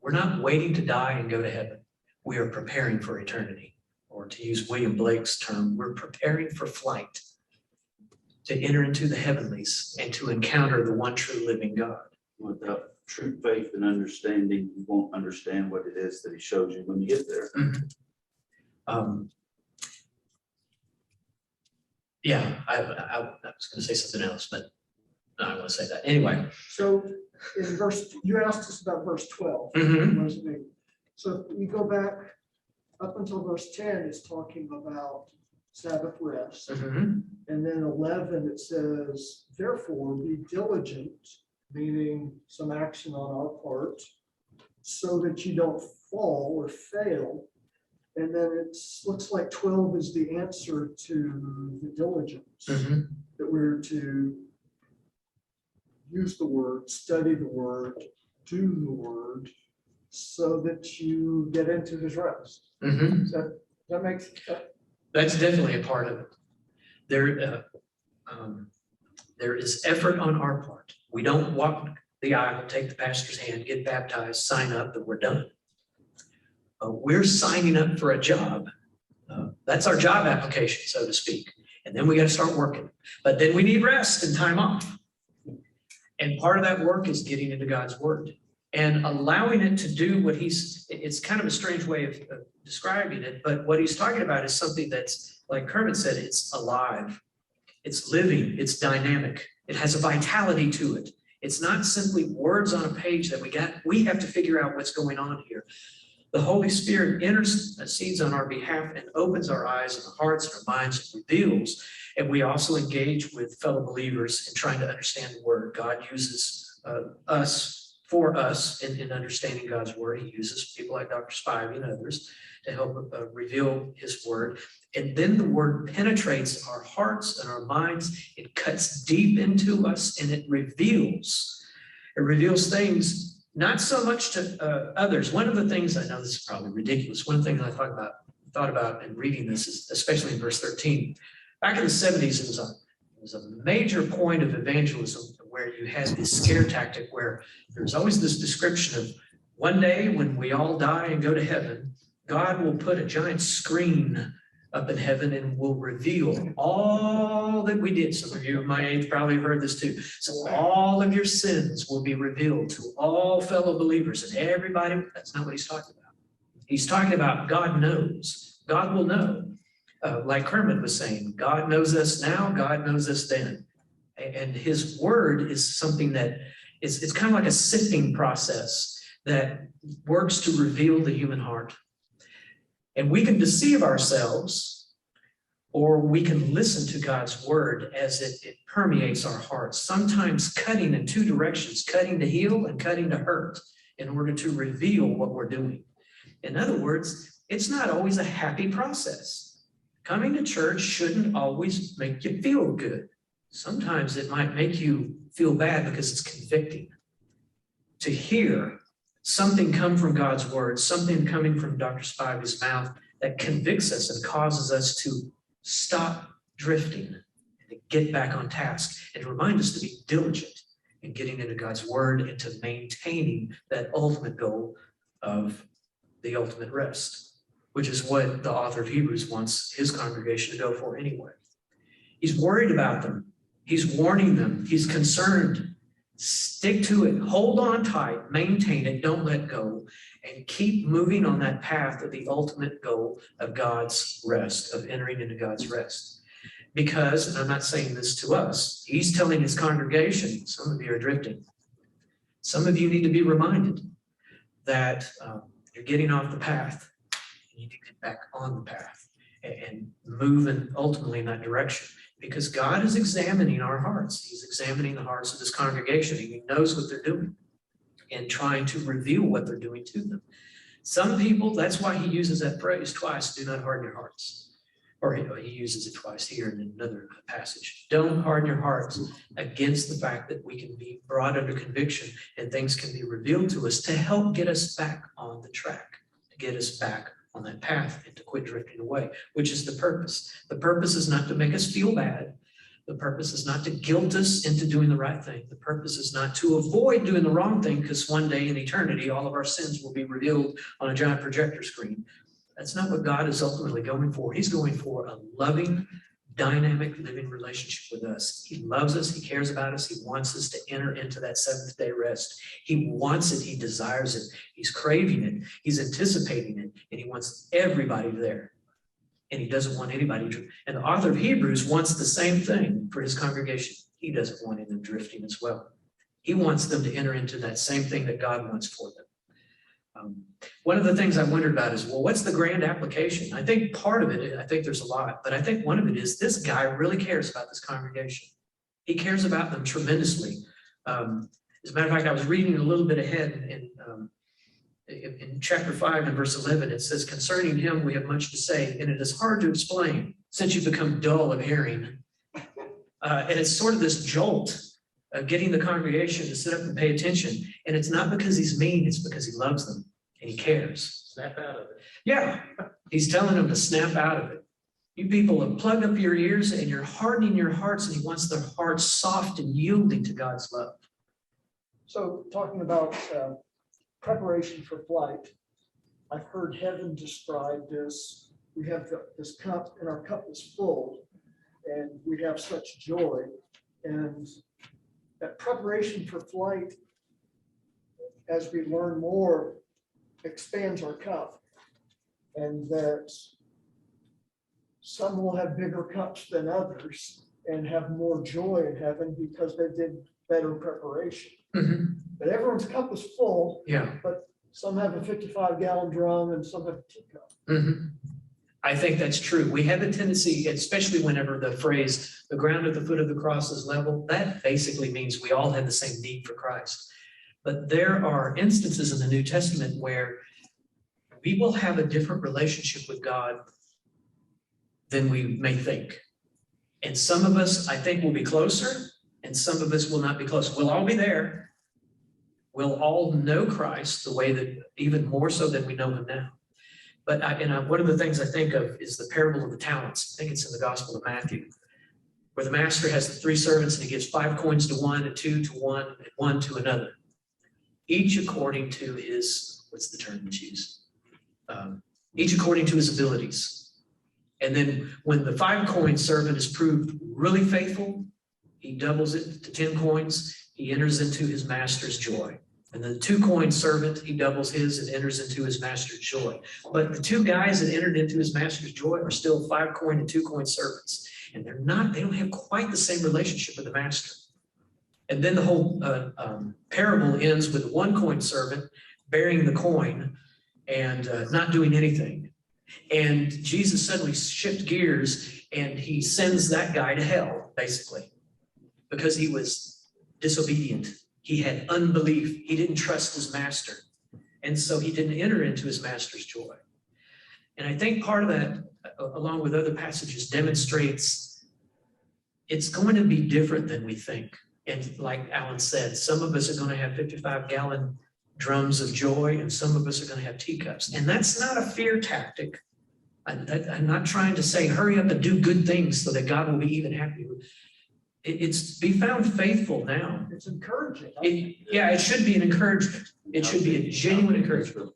We're not waiting to die and go to heaven. We are preparing for eternity. Or to use William Blake's term, we're preparing for flight to enter into the heavenlies and to encounter the one true living God. Without true faith and understanding, you won't understand what it is that he showed you when you get there. Yeah, I was going to say something else, but no, I want to say that. Anyway. So in verse, you asked us about verse 12. Mhm. Wasn't it? So you go back up until verse 10, it's talking about Sabbath rest. Mhm. And then 11, it says, therefore be diligent, meaning some action on our part, so that you don't fall or fail. And then it looks like 12 is the answer to the diligence, Mhm. that we're to use the word, study the word, do the word, so that you get into his rest. Mhm. Does that make sense? That's definitely a part of it. There is effort on our part. We don't walk the aisle, take the pastor's hand, get baptized, sign up, and we're done. We're signing up for a job. That's our job application, so to speak. And then we got to start working. But then we need rest and time off. And part of that work is getting into God's word and allowing it to do what it's kind of a strange way of describing it, but what he's talking about is something that's, like Kermit said, it's alive, it's living, it's dynamic, it has a vitality to it. It's not simply words on a page that we have to figure out what's going on here. The Holy Spirit intercedes on our behalf and opens our eyes and our hearts and our minds and reveals. And we also engage with fellow believers in trying to understand the word. God uses us in understanding God's word. He uses people like Dr. Spivey and others to help reveal his word. And then the word penetrates our hearts and our minds. It cuts deep into us and it reveals. It reveals things not so much to others. One of the things, I know this is probably ridiculous, one thing that I thought about in reading this is, especially in verse 13, back in the 70s, it was a major point of evangelism where you had this scare tactic where there's always this description of one day when we all die and go to heaven, God will put a giant screen up in heaven and will reveal all that we did. Some of you of my age probably heard this too. So all of your sins will be revealed to all fellow believers and everybody. That's not what he's talking about. He's talking about God knows. God will know. Like Kermit was saying, God knows us now, God knows us then. And his word is something that it's kind of like a sifting process that works to reveal the human heart. And we can deceive ourselves, or we can listen to God's word as it permeates our hearts, sometimes cutting in two directions, cutting to heal and cutting to hurt in order to reveal what we're doing. In other words, it's not always a happy process. Coming to church shouldn't always make you feel good. Sometimes it might make you feel bad because it's convicting. To hear something come from God's word, something coming from Dr. Spivey's mouth that convicts us and causes us to stop drifting and to get back on task and to remind us to be diligent in getting into God's word and to maintaining that ultimate goal of the ultimate rest, which is what the author of Hebrews wants his congregation to go for anyway. He's worried about them. He's warning them. He's concerned. Stick to it, hold on tight, maintain it, don't let go, and keep moving on that path of the ultimate goal of God's rest, of entering into God's rest. Because, and I'm not saying this to us, he's telling his congregation, some of you are drifting. Some of you need to be reminded that you're getting off the path. You need to get back on the path and move ultimately in that direction. Because God is examining our hearts. He's examining the hearts of this congregation. And he knows what they're doing. and trying to reveal what they're doing to them. Some people, that's why he uses that phrase twice, do not harden your hearts. Or he uses it twice here in another passage. Don't harden your hearts against the fact that we can be brought under conviction and things can be revealed to us to help get us back on the track, to get us back on that path and to quit drifting away, which is the purpose. The purpose is not to make us feel bad. The purpose is not to guilt us into doing the right thing. The purpose is not to avoid doing the wrong thing, because one day in eternity, all of our sins will be revealed on a giant projector screen. That's not what God is ultimately going for. He's going for a loving, dynamic, living relationship with us. He loves us. He cares about us. He wants us to enter into that seventh day rest. He wants it. He desires it. He's craving it. He's anticipating it. And he wants everybody there. And he doesn't want anybody to. And the author of Hebrews wants the same thing for his congregation. He doesn't want them drifting as well. He wants them to enter into that same thing that God wants for them. One of the things I wondered about is, well, what's the grand application? I think part of it, I think there's a lot, but I think one of it is this guy really cares about this congregation. He cares about them tremendously. As a matter of fact, I was reading a little bit ahead in chapter 5 and verse 11. It says, concerning him, we have much to say, and it is hard to explain since you've become dull of hearing. And it's sort of this jolt of getting the congregation to sit up and pay attention. And it's not because he's mean, it's because he loves them and he cares. Snap out of it. Yeah, he's telling them to snap out of it. You people have plugged up your ears and you're hardening your hearts, and he wants their hearts soft and yielding to God's love. So talking about preparation for flight, I've heard heaven described as we have this cup and our cup is full and we have such joy. And that preparation for flight, as we learn more, expands our cup, and that some will have bigger cups than others and have more joy in heaven because they did better preparation. Mm-hmm. But everyone's cup is full. Yeah. But some have a 55-gallon drum and some have a teacup. Mm-hmm. I think that's true. We have a tendency, especially whenever the phrase, the ground at the foot of the cross is level, that basically means we all have the same need for Christ. But there are instances in the New Testament where we will have a different relationship with God than we may think. And some of us, I think, will be closer, and some of us will not be close. We'll all be there. We'll all know Christ the way that, even more so than we know him now. But one of the things I think of is the parable of the talents. I think it's in the Gospel of Matthew, where the master has the 3 servants and he gives 5 coins to one, and 2 to one, and 1 to another. Each according to his, what's the term that's used? Each according to his abilities. And then when the 5-coin servant is proved really faithful, he doubles it to 10 coins. He enters into his master's joy. And the 2-coin servant, he doubles his and enters into his master's joy. But the 2 guys that entered into his master's joy are still 5-coin and 2-coin servants. And they don't have quite the same relationship with the master. And then the whole parable ends with the 1-coin servant bearing the coin and not doing anything. And Jesus suddenly shifts gears and he sends that guy to hell, basically, because he was disobedient. He had unbelief. He didn't trust his master. And so he didn't enter into his master's joy. And I think part of that, along with other passages, demonstrates it's going to be different than we think. And like Alan said, some of us are going to have 55-gallon drums of joy, and some of us are going to have teacups. And that's not a fear tactic. I'm not trying to say, hurry up and do good things so that God will be even happier. It's be found faithful now. It's encouraging. It should be an encouragement. It should be a genuine encouragement.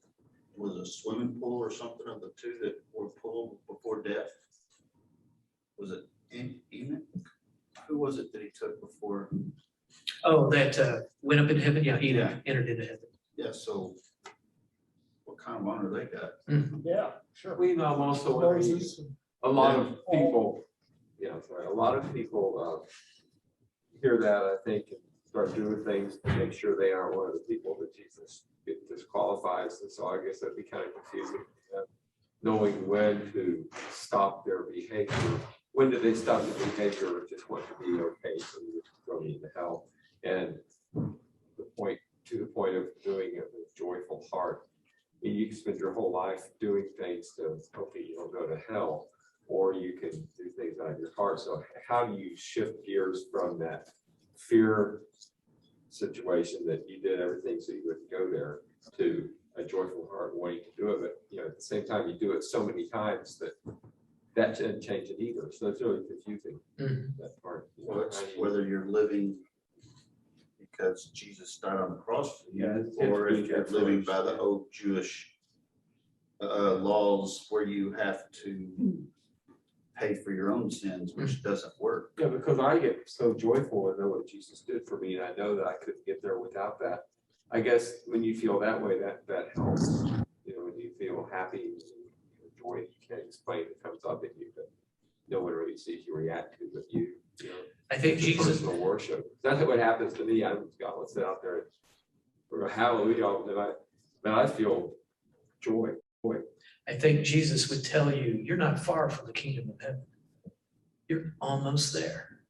Was a swimming pool or something of the 2 that were pulled before death? Was it Enoch? Who was it that he took before? Oh, that went up into heaven? Yeah, Enoch entered into heaven. Yeah, so what kind of honor they got? Yeah, sure. We know also Moses. a lot of people, a lot of people hear that, I think, and start doing things to make sure they aren't one of the people that Jesus disqualifies. And so I guess that'd be kind of confusing, knowing when to stop their behavior. When do they stop the behavior or just want to be okay, so you throw me into hell? And the point to the point of doing it with joyful heart. You can spend your whole life doing things to hopefully you don't go to hell, or you can do things out of your heart. So how do you shift gears from that fear situation that you did everything so you wouldn't go there to a joyful heart wanting to do it, but you know, at the same time you do it so many times that didn't change it either. So it's really confusing, that part. You know, Well, it's how do you- whether you're living because Jesus died on the cross for you, Yeah, it's or if you're different living first. by the old Jewish laws where you have to pay for your own sins, which doesn't work. Yeah, because I get so joyful and know what Jesus did for me, and I know that I couldn't get there without that. I guess when you feel that way, that helps. You know, when you feel happy, joy you can't explain, it comes up in you, but no one really sees you react to, but you know. I think It's a Jesus, personal worship. That's what happens to me. I'm God. Let's sit out there. Or hallelujah, and I feel joy. I think Jesus would tell you, you're not far from the kingdom of heaven. You're almost there.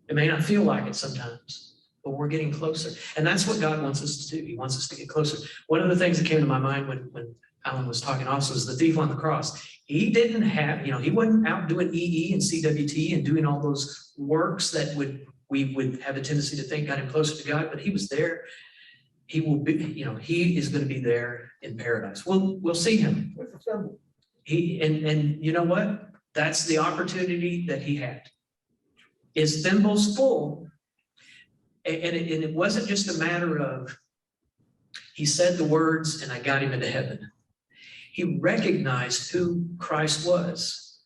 It may not feel like it sometimes, but we're getting closer. And that's what God wants us to do. He wants us to get closer. One of the things that came to my mind when Alan was talking also is the thief on the cross. He didn't have, he wasn't out doing EE and CWT and doing all those works that we would have a tendency to think got him closer to God, but he was there. He will be, he is going to be there in paradise. We'll see him. With a thimble. And you know what? That's the opportunity that he had. His thimbles full. And it wasn't just a matter of, he said the words and I got him into heaven. He recognized who Christ was.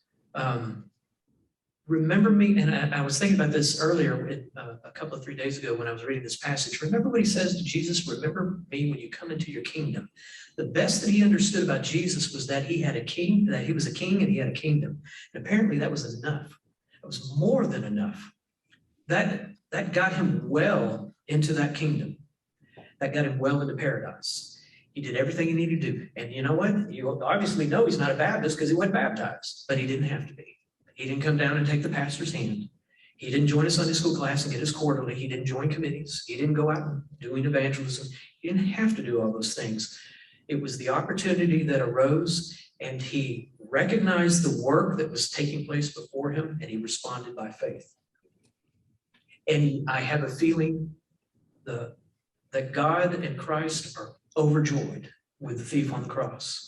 Remember me, and I was thinking about this earlier, a couple of 3 days ago when I was reading this passage. Remember what he says to Jesus, remember me when you come into your kingdom. The best that he understood about Jesus was that he had a king, that he was a king and he had a kingdom. And apparently that was enough. It was more than enough. That got him well into that kingdom. That got him well into paradise. He did everything he needed to do. And you know what? You obviously know he's not a Baptist because he wasn't baptized, but he didn't have to be. He didn't come down and take the pastor's hand. He didn't join a Sunday school class and get his quarterly. He didn't join committees. He didn't go out and doing evangelism. He didn't have to do all those things. It was the opportunity that arose, and he recognized the work that was taking place before him, and he responded by faith. And I have a feeling that God and Christ are overjoyed with the thief on the cross.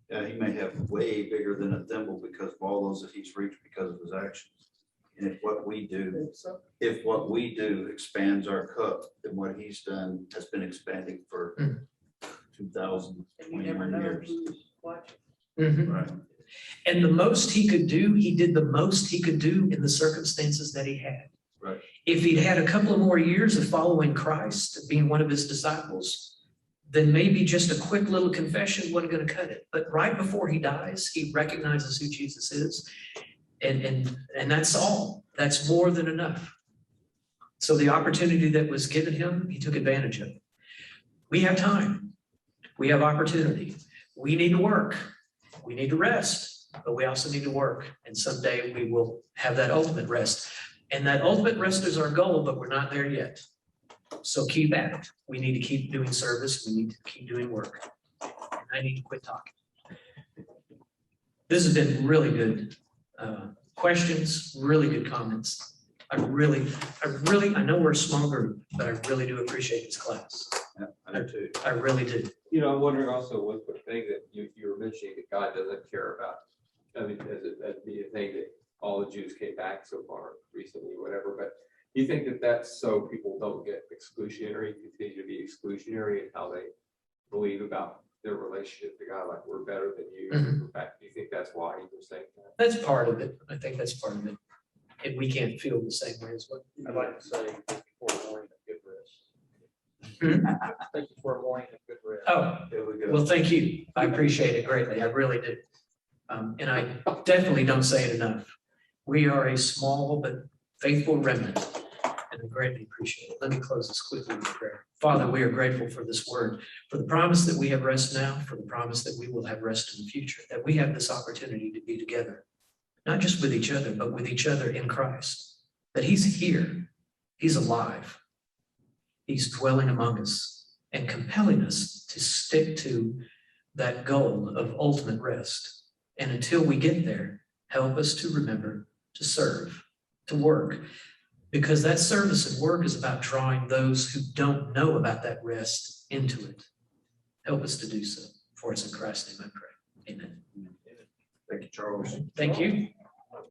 Yeah, he may have way bigger than a thimble because of all those that he's reached because of his actions. And if what we do expands our cup, then what he's done has been expanding for 2,000 And you never know who's watching. Right. And the most he could do, he did the most he could do in the circumstances that he had. Right. If he'd had a couple of more years of following Christ, being one of his disciples, then maybe just a quick little confession wasn't going to cut it. But right before he dies, he recognizes who Jesus is. And that's all. That's more than enough. So the opportunity that was given him, he took advantage of it. We have time. We have opportunity. We need to work. We need to rest, but we also need to work. And someday we will have that ultimate rest. And that ultimate rest is our goal, but we're not there yet. So keep at it. We need to keep doing service. We need to keep doing work. And I need to quit talking. This has been really good questions, really good comments. I know we're a small group, but I really do appreciate this class. Yeah, I do too. I really do. You know, I'm wondering also one quick thing that you were mentioning that God doesn't care about. I mean, as be a thing that all the Jews came back so far recently, whatever, but do you think that that's so people don't get exclusionary, continue to be exclusionary in how they believe about their relationship to God, like we're better than you? Mhm. In fact, do you think that's why he was saying that? That's part of it. I think that's part of it. And we can't feel the same way as well. I'd like to say, thank you for a morning of good rest. Hmm? Thank you for a morning of good rest. Oh, There we go. well, thank you. I appreciate it greatly. I really do. And I definitely don't say it enough. We are a small but faithful remnant, and I greatly appreciate it. Let me close this quickly with prayer. Father, we are grateful for this word, for the promise that we have rest now, for the promise that we will have rest in the future, that we have this opportunity to be together, not just with each other, but with each other in Christ, that he's here, he's alive, he's dwelling among us, and compelling us to stick to that goal of ultimate rest. And until we get there, help us to remember to serve, to work, because that service and work is about drawing those who don't know about that rest into it. Help us to do so. For it's in Christ's name I pray. Amen. Thank you, Charles. Thank you.